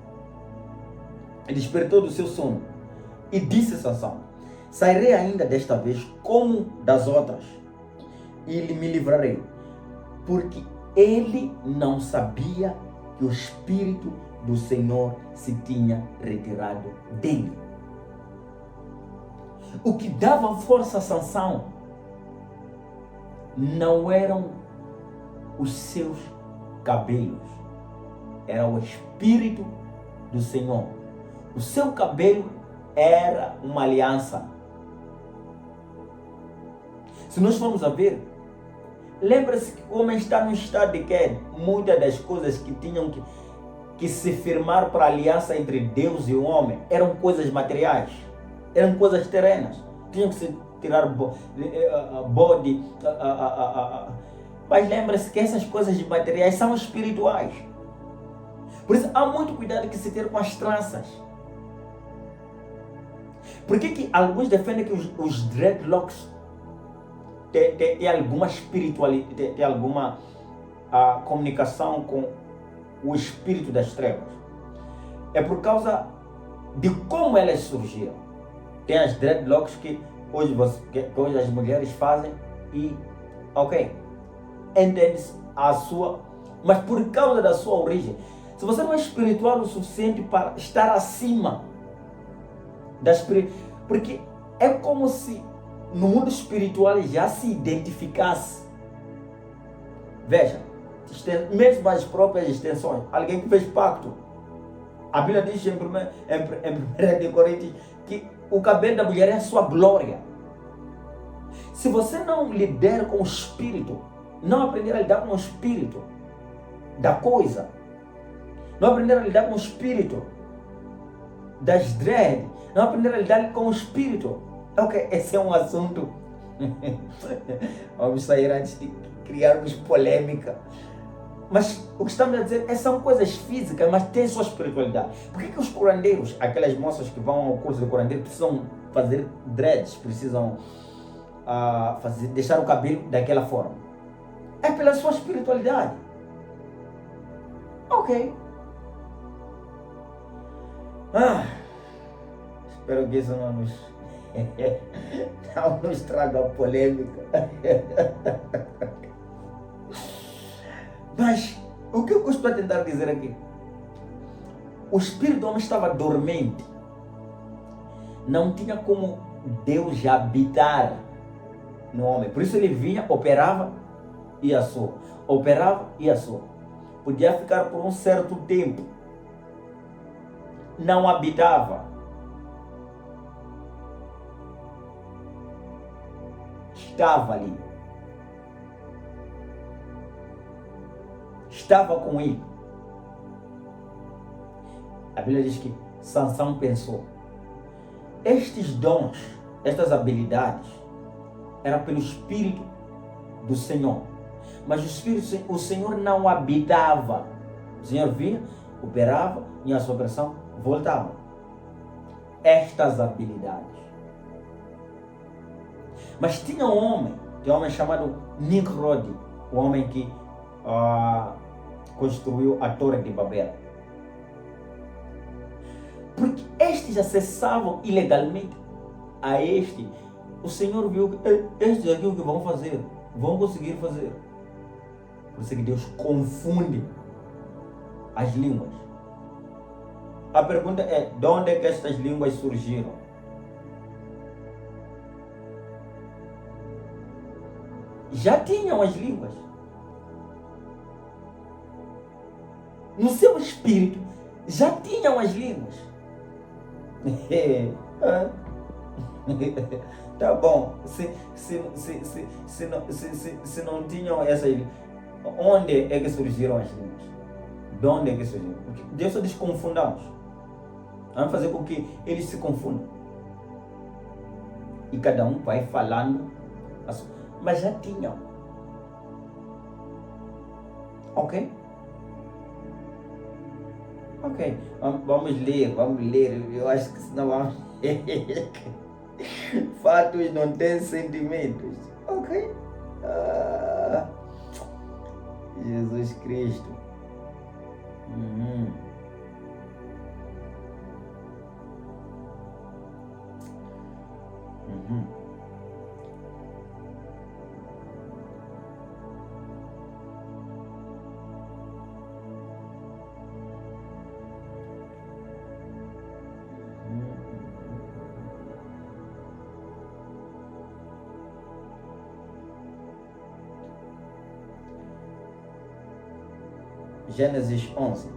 E despertou do seu sono, e disse Sansão: sairei ainda desta vez como das outras, e me livrarei. Porque ele não sabia que o Espírito do Senhor se tinha retirado dele. O que dava força a Sansão não eram os seus cabelos, era o Espírito do Senhor. O seu cabelo era uma aliança. Se nós formos a ver, lembra-se que o homem está no estado de que muitas das coisas que tinham que se firmar para a aliança entre Deus e o homem eram coisas materiais, eram coisas terrenas. Tinham que se tirar bode. Mas lembra-se que essas coisas materiais são espirituais. Por isso há muito cuidado que se ter com as tranças. Por que alguns defendem que os dreadlocks têm alguma espiritualidade, tem alguma comunicação com o espírito das trevas? É por causa de como elas surgiram. Tem as dreadlocks que hoje as mulheres fazem e, ok, entende-se a sua, mas por causa da sua origem. Se você não é espiritual o suficiente para estar acima da espiritualidade, porque é como se no mundo espiritual já se identificasse. Veja, mesmo as próprias extensões, alguém que fez pacto. A Bíblia diz em 1 Coríntios que o cabelo da mulher é a sua glória. Se você não lidar com o espírito, não aprender a lidar com o espírito da coisa, não aprender a lidar com o espírito das dread, não aprender a lidar com o espírito. Ok, esse é um assunto. Vamos sair antes de criarmos polêmica. Mas o que estamos a dizer são coisas físicas, mas tem sua espiritualidade. Por que os curandeiros, aquelas moças que vão ao curso de curandeiro, precisam fazer dreads, precisam deixar o cabelo daquela forma? É pela sua espiritualidade. Ok. Espero que isso não nos traga polêmica. Mas o que eu estou a tentar dizer aqui? O espírito do homem estava dormente. Não tinha como Deus habitar no homem. Por isso ele vinha, operava e assou. Operava e assou. Podia ficar por um certo tempo. Não habitava. Estava ali. estava com ele. A Bíblia diz que Sansão pensou: estes dons, estas habilidades, eram pelo Espírito do Senhor. Mas o Senhor não habitava. O Senhor vinha, operava, e a sua operação voltava. Estas habilidades. Mas tinha um homem chamado Nimrod, o homem que construiu a Torre de Babel. Porque estes acessavam ilegalmente a este. O Senhor viu que estes aqui o que vão fazer, vão conseguir fazer. Por isso que Deus confunde as línguas. A pergunta é: de onde é que estas línguas surgiram? Já tinham as línguas. No seu espírito, já tinham as línguas. Tá bom. Se não tinham essas línguas, onde é que surgiram as línguas? De onde é que surgiram? Porque Deus só diz: confundamos. Vamos fazer com que eles se confundam. E cada um vai falando. Mas já tinham. Ok? Ok. Vamos ler. Eu acho que senão vamos. Fatos não têm sentimentos. Ok? Jesus Cristo. Gênesis 11.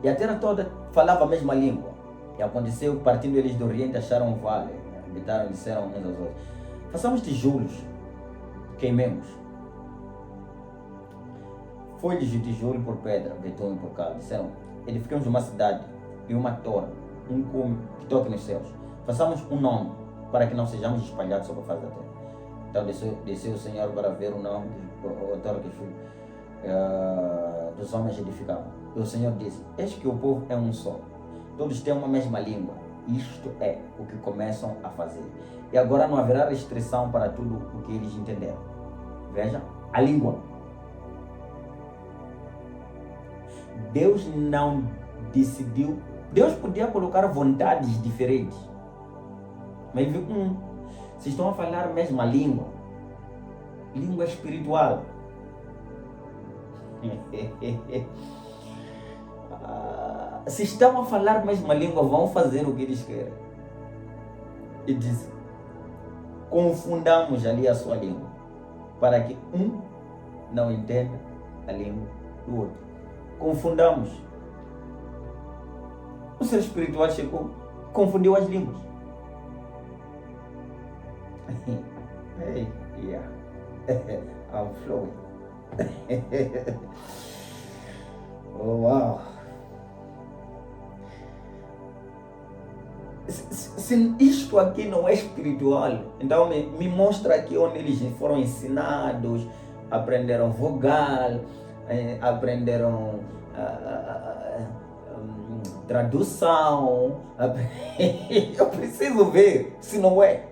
E a terra toda falava a mesma língua. E aconteceu, partindo eles do Oriente, acharam um vale. Habitaram e disseram uns aos outros: façamos tijolos, queimemos. Folhas de tijolo por pedra, betume por cal. Disseram: edificamos uma cidade e uma torre, um cume que toque nos céus. Façamos um nome, para que não sejamos espalhados sobre a face da terra. Então desceu o Senhor para ver o nome da torre que dos homens edificavam. E o Senhor disse: eis que o povo é um só, todos têm uma mesma língua. Isto é o que começam a fazer. E agora não haverá restrição para tudo o que eles entenderam. Veja, a língua. Deus não decidiu. Deus podia colocar vontades diferentes. Mas ele viu: vocês estão a falar a mesma língua. Língua espiritual. Se estão a falar a mesma língua, vão fazer o que eles querem. E diz: confundamos ali a sua língua, para que um não entenda a língua do outro. Confundamos. O ser espiritual chegou, confundiu as línguas. Hey, yeah. I'm flowing. Oh, wow. Se isto aqui não é espiritual, então me mostra aqui onde eles foram ensinados, aprenderam vogal, aprenderam tradução. Eu preciso ver se não é.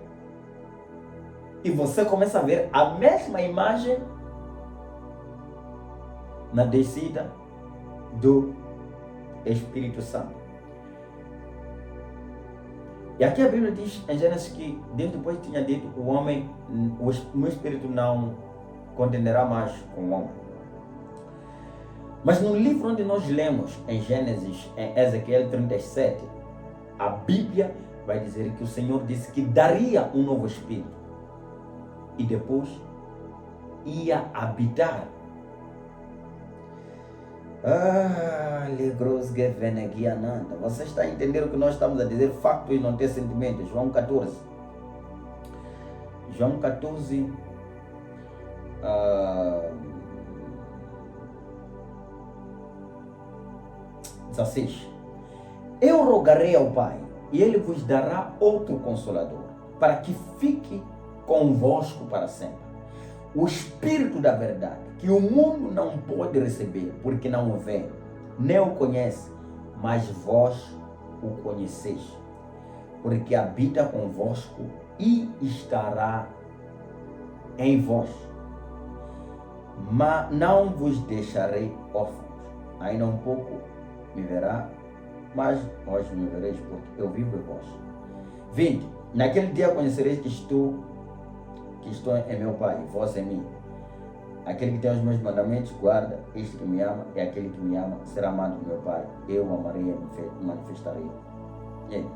E você começa a ver a mesma imagem na descida do Espírito Santo. E aqui a Bíblia diz em Gênesis que Deus depois tinha dito: o homem, o meu espírito não contenderá mais com o homem. Mas no livro onde nós lemos em Gênesis, em Ezequiel 37, a Bíblia vai dizer que o Senhor disse que daria um novo espírito e depois ia habitar. Você está entendendo o que nós estamos a dizer? Factos não ter sentimentos. João 14. João 14. 16. Eu rogarei ao Pai, e Ele vos dará outro Consolador, para que fique convosco para sempre. O Espírito da verdade, que o mundo não pode receber, porque não o vê, nem o conhece, mas vós o conheceis, porque habita convosco e estará em vós. Mas não vos deixarei órfãos. Ainda um pouco me verá, mas vós me vereis, porque eu vivo em vós. 20. Naquele dia conhecereis que estou em meu Pai, vós em mim. Aquele que tem os meus mandamentos, guarda. Este que me ama, e aquele que me ama será amado do meu Pai. Eu o amarei e manifestarei. E aí?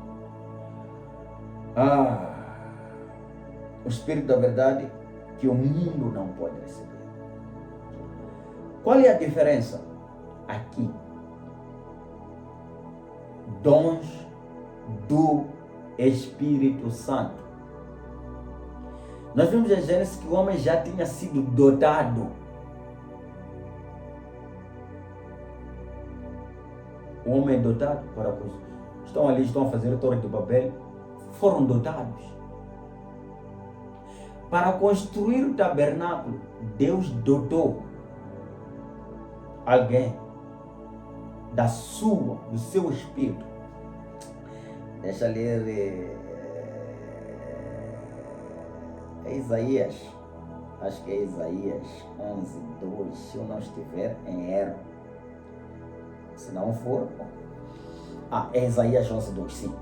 O Espírito da verdade que o mundo não pode receber. Qual é a diferença aqui? Dons do Espírito Santo. Nós vimos em Gênesis que o homem já tinha sido dotado. O homem é dotado para coisas. Estão ali, estão a fazer a Torre de Babel. Foram dotados. Para construir o tabernáculo, Deus dotou alguém do seu espírito. Deixa eu ler Isaías, acho que é Isaías 11:2, se eu não estiver em erro. Se não for, é Isaías 11:2, sim.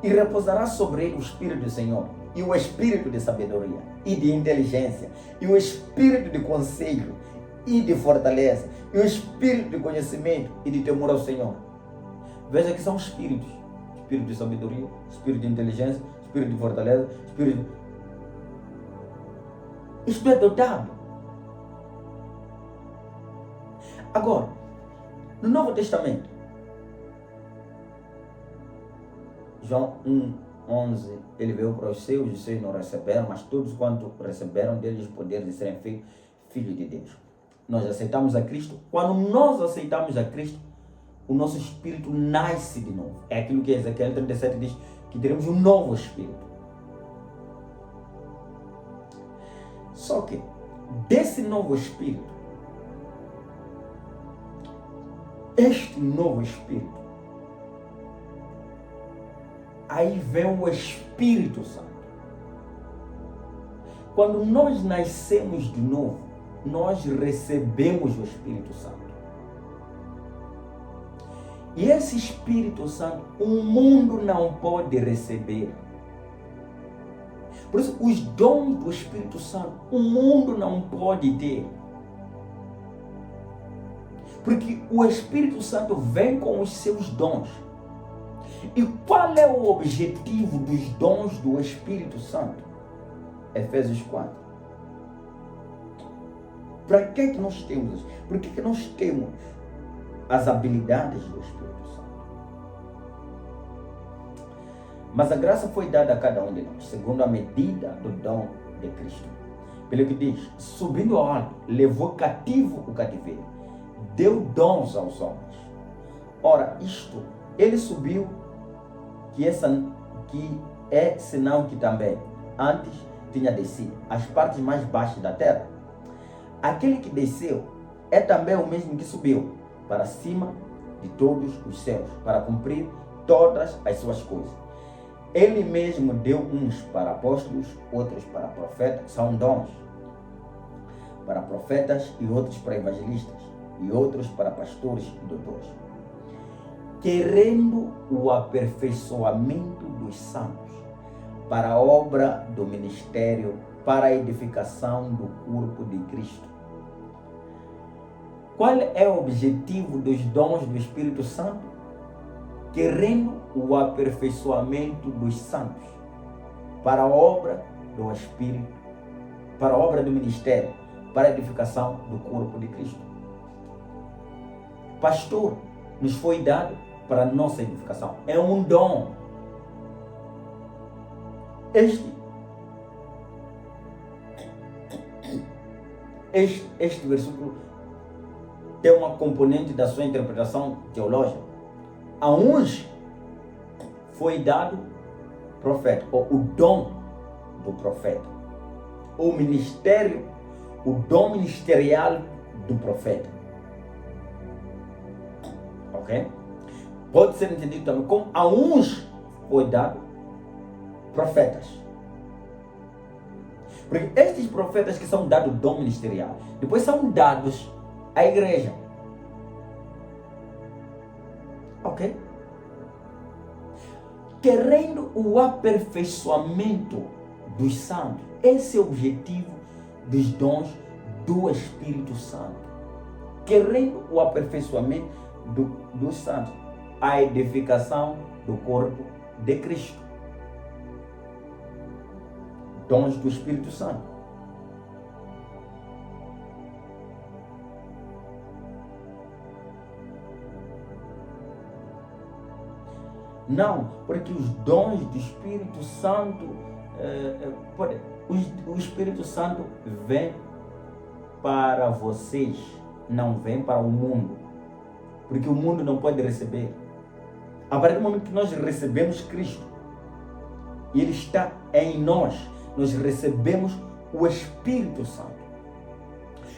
E repousará sobre ele o Espírito do Senhor, e o Espírito de sabedoria, e de inteligência, e o Espírito de conselho, e de fortaleza, e o Espírito de conhecimento, e de temor ao Senhor. Veja que são espíritos. Espírito de sabedoria, Espírito de inteligência, Espírito de fortaleza, Espírito de... Isto é dotado. Agora, no Novo Testamento, João 1:11, ele veio para os seus não receberam, mas todos quanto receberam deles o poder de serem feitos filhos de Deus. Nós aceitamos a Cristo. Quando nós aceitamos a Cristo, o nosso espírito nasce de novo. É aquilo que Ezequiel 37 diz, que teremos um novo espírito. Só que, desse novo espírito, este novo espírito, aí vem o Espírito Santo. Quando nós nascemos de novo, nós recebemos o Espírito Santo. E esse Espírito Santo, o mundo não pode receber. Por isso, os dons do Espírito Santo, o mundo não pode ter. Porque o Espírito Santo vem com os seus dons. E qual é o objetivo dos dons do Espírito Santo? Efésios 4. Para que nós temos isso? Por que nós temos as habilidades do Espírito Santo? Mas a graça foi dada a cada um de nós, segundo a medida do dom de Cristo. Pelo que diz, subindo ao alto, levou cativo o cativeiro, deu dons aos homens. Ora, isto, ele subiu, que é senão que também antes tinha descido às partes mais baixas da terra. Aquele que desceu é também o mesmo que subiu para cima de todos os céus, para cumprir todas as suas coisas. Ele mesmo deu uns para apóstolos, outros para profetas, são dons, para profetas, e outros para evangelistas, e outros para pastores e doutores, querendo o aperfeiçoamento dos santos, para a obra do ministério, para a edificação do corpo de Cristo. Qual é o objetivo dos dons do Espírito Santo? Querendo o aperfeiçoamento dos santos, para a obra do Espírito, para a obra do ministério, para a edificação do corpo de Cristo. Pastor nos foi dado para a nossa edificação. É um dom. Este versículo tem uma componente da sua interpretação teológica. A uns foi dado profeta, ou o dom do profeta, o ministério, o dom ministerial do profeta. Ok? Pode ser entendido também como a uns foi dado profetas. Porque estes profetas que são dados dom ministerial, depois são dados à igreja. Ok? Querendo o aperfeiçoamento dos santos. Esse é o objetivo dos dons do Espírito Santo. Querendo o aperfeiçoamento dos santos. A edificação do corpo de Cristo. Dons do Espírito Santo. Não, porque os dons do Espírito Santo, o Espírito Santo vem para vocês, não vem para o mundo. Porque o mundo não pode receber. A partir do momento que nós recebemos Cristo, e Ele está em nós, nós recebemos o Espírito Santo.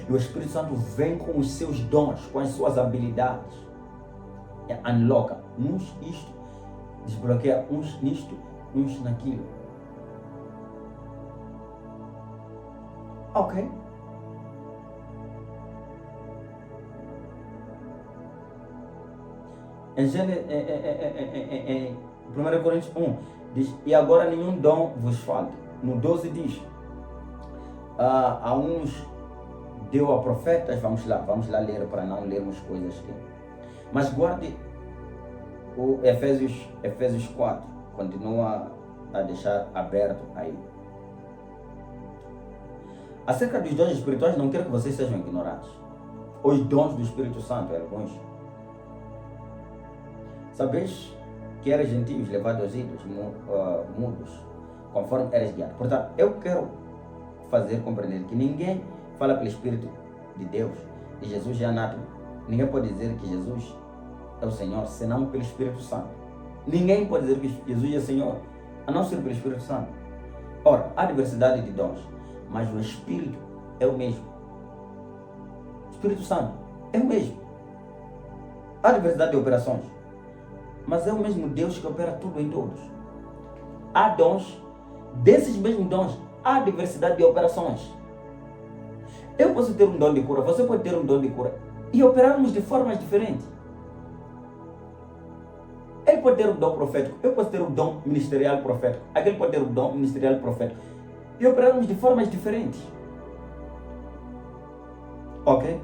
E o Espírito Santo vem com os seus dons, com as suas habilidades. Unloca uns isto, desbloqueia uns nisto, uns naquilo. Ok? Em 1 Coríntios 1 diz, e agora nenhum dom vos falta. No 12 diz, a uns deu a profetas, vamos lá ler para não lermos coisas aqui. Mas guarde o Efésios 4, continua a deixar aberto aí. Acerca dos dons espirituais, não quero que vocês sejam ignorantes. Os dons do Espírito Santo, alguns. Sabeis que eres gentios levados aos ídolos mudos, conforme eres guiado. Portanto, eu quero fazer compreender que ninguém fala pelo Espírito de Deus, e Jesus é anátomo. Ninguém pode dizer que Jesus é o Senhor, senão pelo Espírito Santo. Ninguém pode dizer que Jesus é Senhor, a não ser pelo Espírito Santo. Ora, há diversidade de dons, mas o Espírito é o mesmo. O Espírito Santo é o mesmo. Há diversidade de operações, mas é o mesmo Deus que opera tudo em todos. Há dons, desses mesmos dons, há diversidade de operações. Eu posso ter um dom de cura, você pode ter um dom de cura, e operarmos de formas diferentes. Ele pode ter um dom profético, eu posso ter um dom ministerial profético, aquele pode ter um dom ministerial profético, e operarmos de formas diferentes. Ok?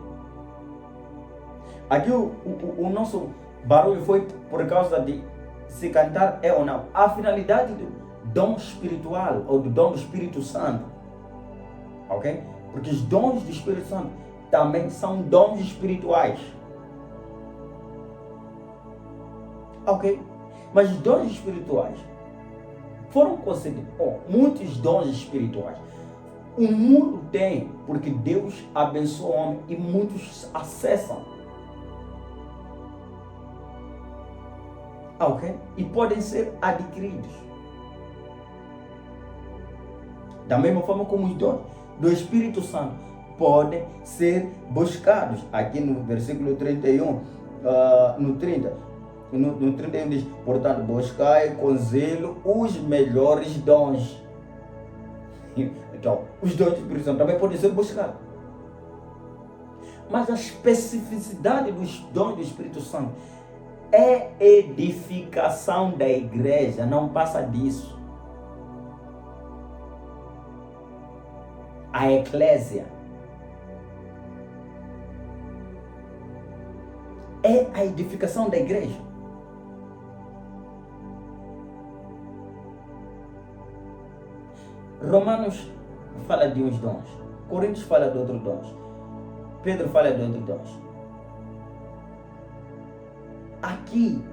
Aqui o nosso barulho foi por causa de se cantar é ou não. A finalidade do dom espiritual ou do dom do Espírito Santo. Ok? Porque os dons do Espírito Santo também são dons espirituais. Ok? Mas os dons espirituais foram concedidos. Muitos dons espirituais. O mundo tem, porque Deus abençoa o homem e muitos acessam. Ok? E podem ser adquiridos. Da mesma forma como os dons do Espírito Santo podem ser buscados. Aqui no versículo 31, no 31 diz, portanto, buscai com zelo os melhores dons. Então, os dons do Espírito Santo também podem ser buscados. Mas a especificidade dos dons do Espírito Santo é edificação da igreja, não passa disso. A eclésia é a edificação da igreja. Romanos fala de uns dons, Coríntios fala de outros dons, Pedro fala de outros dons. Aqui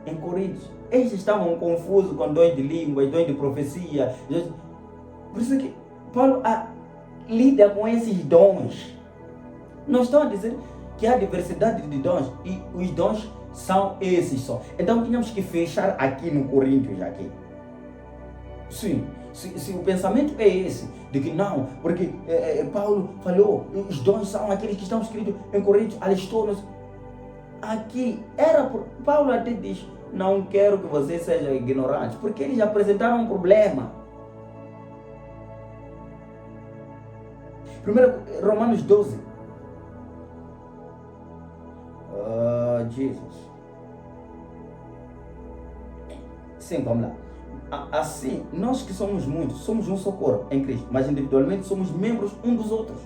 em Coríntios, eles estavam confusos com dons de línguas, dons de profecia. Por isso que Paulo lida com esses dons. Não estão a dizer que há diversidade de dons e os dons São esses só. Então tínhamos que fechar aqui no Coríntios, aqui. Sim, se o pensamento é esse, de que não, porque Paulo falou, os dons são aqueles que estão escritos em Coríntios, Aristóteles. Aqui, Paulo até diz, não quero que vocês sejam ignorantes, porque eles apresentaram um problema. Primeiro, Romanos 12. Jesus. Sim, vamos lá. Assim, nós que somos muitos, somos um só corpo em Cristo, mas individualmente somos membros uns dos outros.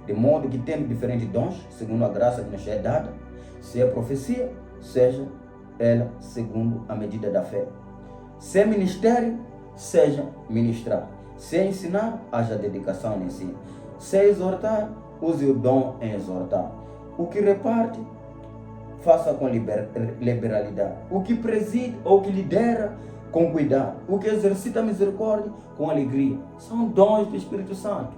De modo que temos diferentes dons, segundo a graça que nos é dada, se é profecia, seja ela segundo a medida da fé. Se é ministério, seja ministrar. Se é ensinar, haja dedicação no ensino. Se é exortar, use o dom em exortar. O que reparte, faça com liberalidade. O que preside ou que lidera, com cuidado. O que exercita a misericórdia, com alegria. São dons do Espírito Santo.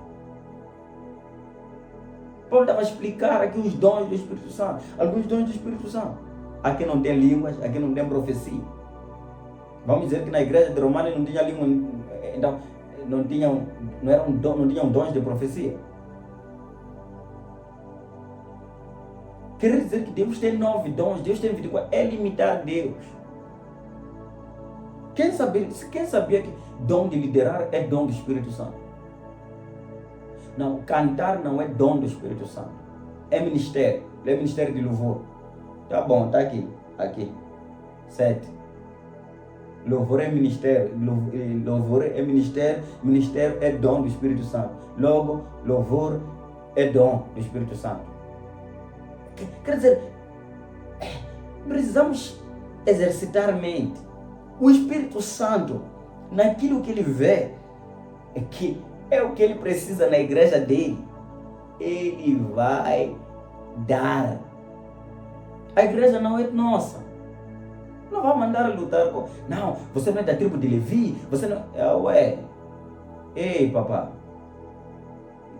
Paulo estava a explicar aqui os dons do Espírito Santo. Alguns dons do Espírito Santo. Aqui não tem línguas, aqui não tem profecia. Vamos dizer que na igreja de Romana não tinha língua, então não tinham dons de profecia. Quer dizer que Deus tem 9 dons, Deus tem 24, é limitar a Deus. Quem sabia que dom de liderar é dom do Espírito Santo? Não, cantar não é dom do Espírito Santo. É ministério de louvor. Tá bom, tá aqui. 7. Louvor é ministério, ministério é dom do Espírito Santo. Logo, louvor é dom do Espírito Santo. Quer dizer, precisamos exercitar a mente. O Espírito Santo, naquilo que ele vê, é o que ele precisa na igreja dele, ele vai dar. A igreja não é nossa. Não vai mandar lutar com... Não, você não é da tribo de Levi, você não... Ei, papá.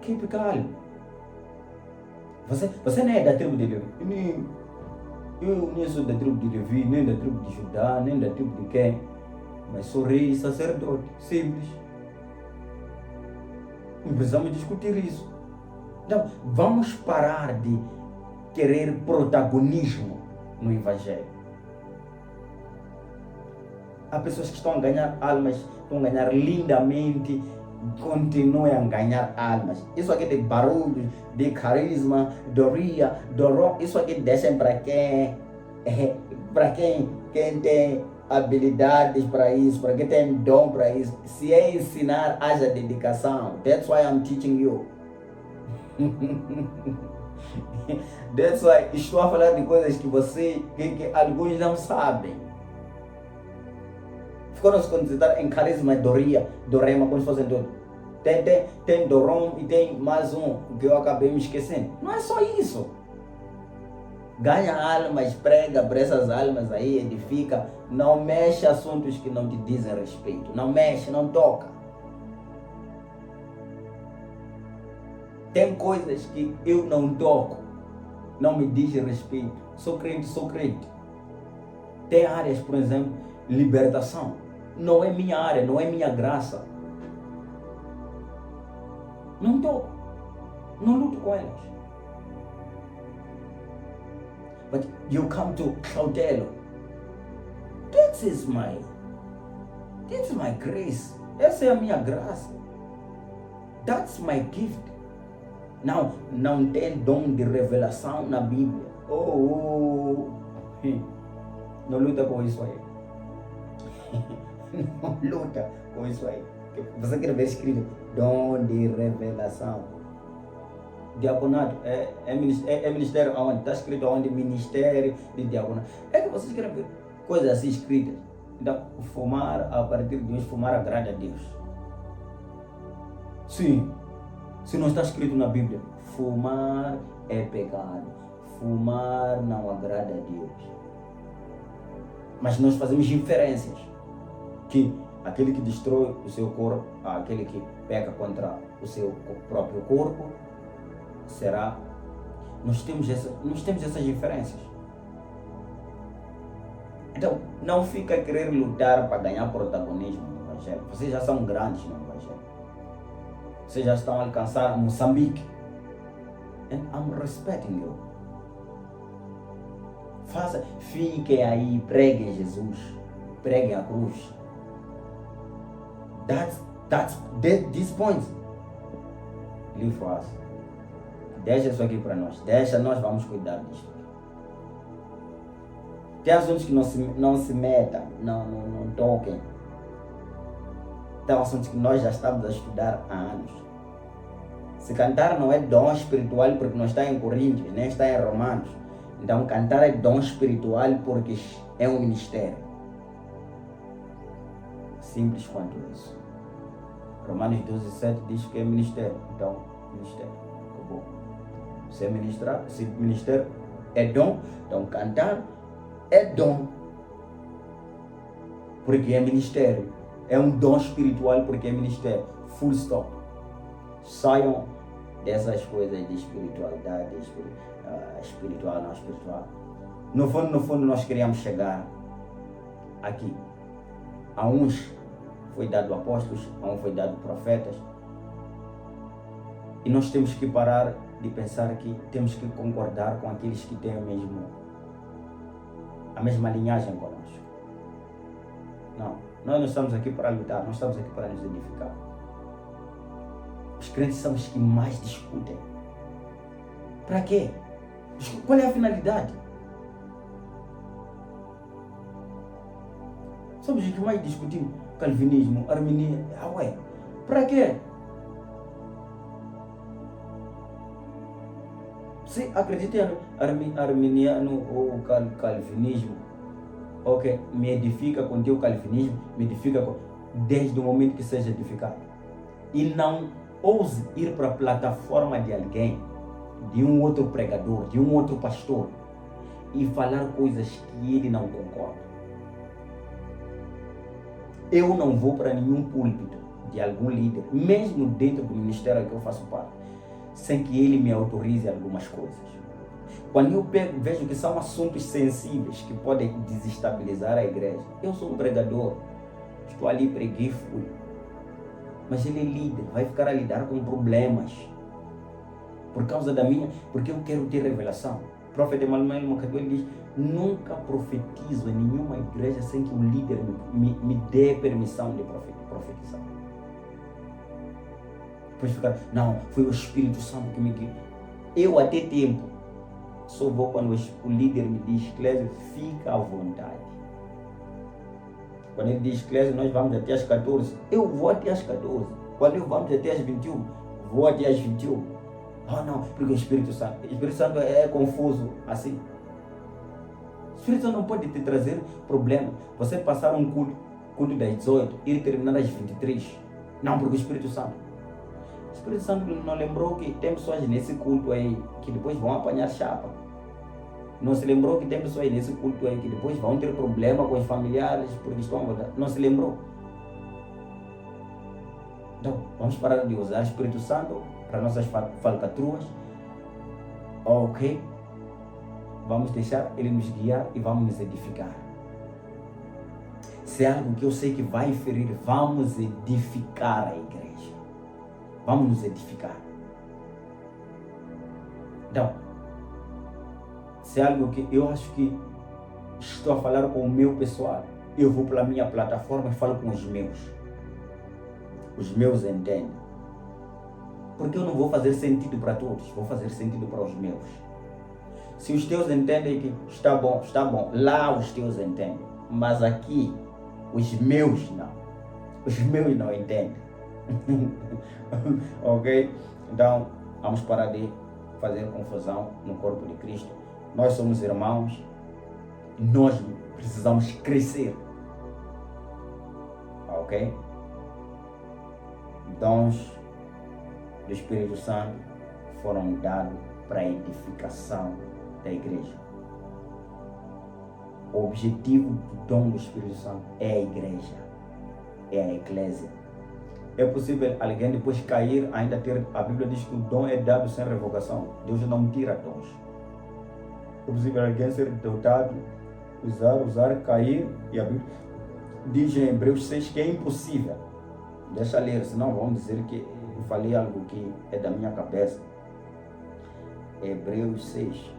Keep calm. Você não é da tribo de Levi. Eu nem sou da tribo de Levi, nem da tribo de Judá, nem da tribo de quem. Mas sou rei e sacerdote. Simples. Não precisamos discutir isso. Então, vamos parar de querer protagonismo no Evangelho. Há pessoas que estão a ganhar almas, estão a ganhar lindamente, continuem a ganhar almas. Isso aqui de barulho, de carisma, doria, doró, isso aqui deixem para quem tem habilidades para isso, para quem tem dom para isso. Se é ensinar, haja dedicação. That's why I'm teaching you. That's why estou a falar de coisas que alguns não sabem. Ficou se concentrar em carisma, doria, dorema, como se fossem todos. Tem dorom e tem mais um que eu acabei me esquecendo. Não é só isso. Ganha almas, prega para essas almas aí, edifica. Não mexe assuntos que não te dizem respeito. Não mexe, não toca. Tem coisas que eu não toco, não me diz respeito. Sou crente. Tem áreas, por exemplo, libertação. Não é minha área, não é minha graça. Não toco. Não luto com elas. But you come to Cautelo. That's my grace. Essa é a minha graça. That's my gift. Não tem dom de revelação na Bíblia. Não luta com isso aí. Não luta com isso aí. Você quer ver escrito dom de revelação. Diaconato é ministério aonde? Está escrito aonde? Ministério de diaconato. É que vocês querem ver coisas assim escritas. Então, fumar, a partir de hoje, fumar agrada a Deus. Sim. Se não está escrito na Bíblia, fumar é pecado. Fumar não agrada a Deus. Mas nós fazemos inferências. Que aquele que destrói o seu corpo, aquele que peca contra o seu próprio corpo, será... Nós temos essas diferenças. Então, não fica a querer lutar para ganhar protagonismo no Evangelho. Vocês já são grandes no Evangelho. Vocês já estão a alcançar Moçambique. And I'm respecting you. Fiquem aí, preguem Jesus. Preguem a cruz. This point. Leave for us. Deixa isso aqui para nós. Deixa, nós vamos cuidar disso. Tem assuntos que não se metam, não toquem. Tem assuntos que nós já estamos a estudar há anos. Se cantar não é dom espiritual porque não está em Coríntios, nem está em Romanos. Então cantar é dom espiritual porque é um ministério. Simples quanto isso. Romanos 12:7 diz que é ministério. Então, ministério. Acabou. Se ministério é dom, então cantar é dom. Porque é ministério. É um dom espiritual porque é ministério. Full stop. Saiam dessas coisas de espiritualidade, espiritual, não espiritual. No fundo, nós queríamos chegar aqui. A uns foi dado apóstolos, a uns foi dado profetas. E nós temos que parar de pensar que temos que concordar com aqueles que têm a mesma linhagem conosco. Não, nós não estamos aqui para lutar, nós estamos aqui para nos edificar. Os crentes são os que mais discutem. Para quê? Qual é a finalidade? Somos os que mais discutimos calvinismo, arminianismo. Para quê? Se acredita em arminiano ou calvinismo, ok, me edifica com teu calvinismo, me edifica desde o momento que seja edificado. E não ouse ir para a plataforma de alguém, de um outro pregador, de um outro pastor, e falar coisas que ele não concorda. Eu não vou para nenhum púlpito de algum líder, mesmo dentro do ministério que eu faço parte, sem que ele me autorize algumas coisas. Quando eu vejo que são assuntos sensíveis que podem desestabilizar a igreja, eu sou um pregador, estou ali, preguei, fui. Mas ele é líder, vai ficar a lidar com problemas por causa da minha, porque eu quero ter revelação. O profeta Emmanuel Macadou diz: nunca profetizo em nenhuma igreja sem que o líder me dê permissão de profetizar. Depois ficar, não, foi o Espírito Santo que me deu. Eu até tempo só vou quando o líder me diz: Clésio, fica à vontade. Quando ele diz: Clésio, nós vamos até às 14, eu vou até às 14. Quando eu vamos até às 21, vou até às 21. Não, porque o Espírito Santo é confuso assim. O Espírito Santo não pode te trazer problema. Você passar um culto das 18 e terminar às 23. Não, porque o Espírito Santo não lembrou que tem pessoas nesse culto aí que depois vão apanhar chapa. Não se lembrou que tem pessoas nesse culto aí que depois vão ter problema com os familiares porque estão a votar. Não se lembrou. Então, vamos parar de usar o Espírito Santo para nossas falcatruas. Ok? Vamos deixar ele nos guiar e vamos nos edificar. Se é algo que eu sei que vai ferir, vamos edificar a igreja. Vamos nos edificar. Então, se é algo que eu acho que estou a falar com o meu pessoal, eu vou pela minha plataforma e falo com os meus. Os meus entendem. Porque eu não vou fazer sentido para todos, vou fazer sentido para os meus. Se os teus entendem que está bom, lá os teus entendem. Mas aqui, os meus não. Os meus não entendem. Ok? Então, vamos parar de fazer confusão no corpo de Cristo. Nós somos irmãos. Nós precisamos crescer. Ok? Dons do Espírito Santo foram dados para a edificação da igreja. O objetivo do dom do Espírito Santo é a igreja, é a eclésia. É possível alguém depois cair, ainda ter, a Bíblia diz que o dom é dado sem revogação. Deus não tira dons. É possível alguém ser dotado usar, cair, e a Bíblia diz em Hebreus 6 que é impossível. Deixa ler, senão vão dizer que eu falei algo que é da minha cabeça. Hebreus 6.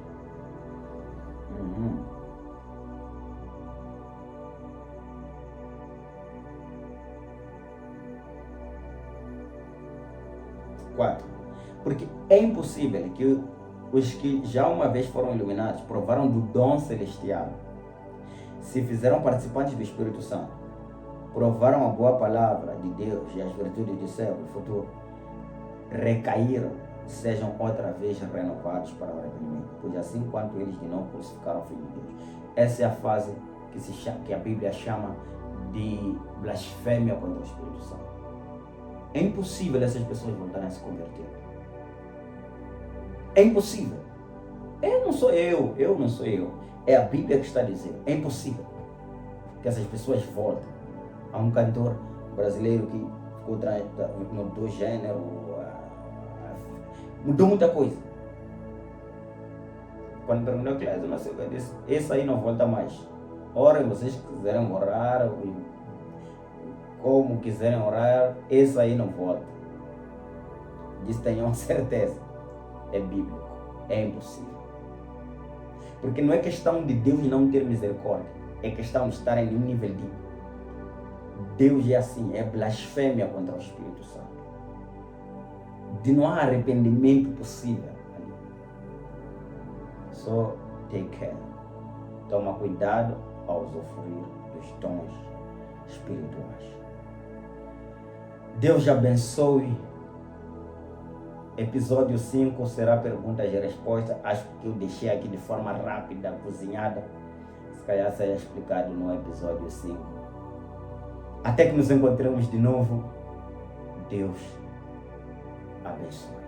Uhum. 4. Porque é impossível que os que já uma vez foram iluminados provaram do dom celestial, se fizeram participantes do Espírito Santo, provaram a boa palavra de Deus e as virtudes do céu e futuro, recaíram, sejam outra vez renovados para o arrependimento, pois assim quanto eles de novo crucificaram o Filho de Deus. Essa é a fase que a Bíblia chama de blasfêmia contra o Espírito Santo. É impossível essas pessoas voltarem a se converter. É impossível. Eu não sou eu. É a Bíblia que está dizendo. É impossível que essas pessoas voltem. Há um cantor brasileiro que mudou gênero, mudou muita coisa. Quando terminou a classe, eu não sei o que eu disse. Esse aí não volta mais. Orem, vocês quiserem orar, como quiserem orar, esse aí não volta. Disso tenham certeza. É bíblico. É impossível. Porque não é questão de Deus não ter misericórdia. É questão de estar em um nível de Deus é assim, é blasfêmia contra o Espírito Santo. De não há arrependimento possível ali. So, take care. Toma cuidado ao usufruir dos dons espirituais. Deus abençoe. Episódio 5 será perguntas e respostas. Acho que eu deixei aqui de forma rápida, cozinhada. Se calhar será explicado no episódio 5. Até que nos encontremos de novo. Deus abençoe.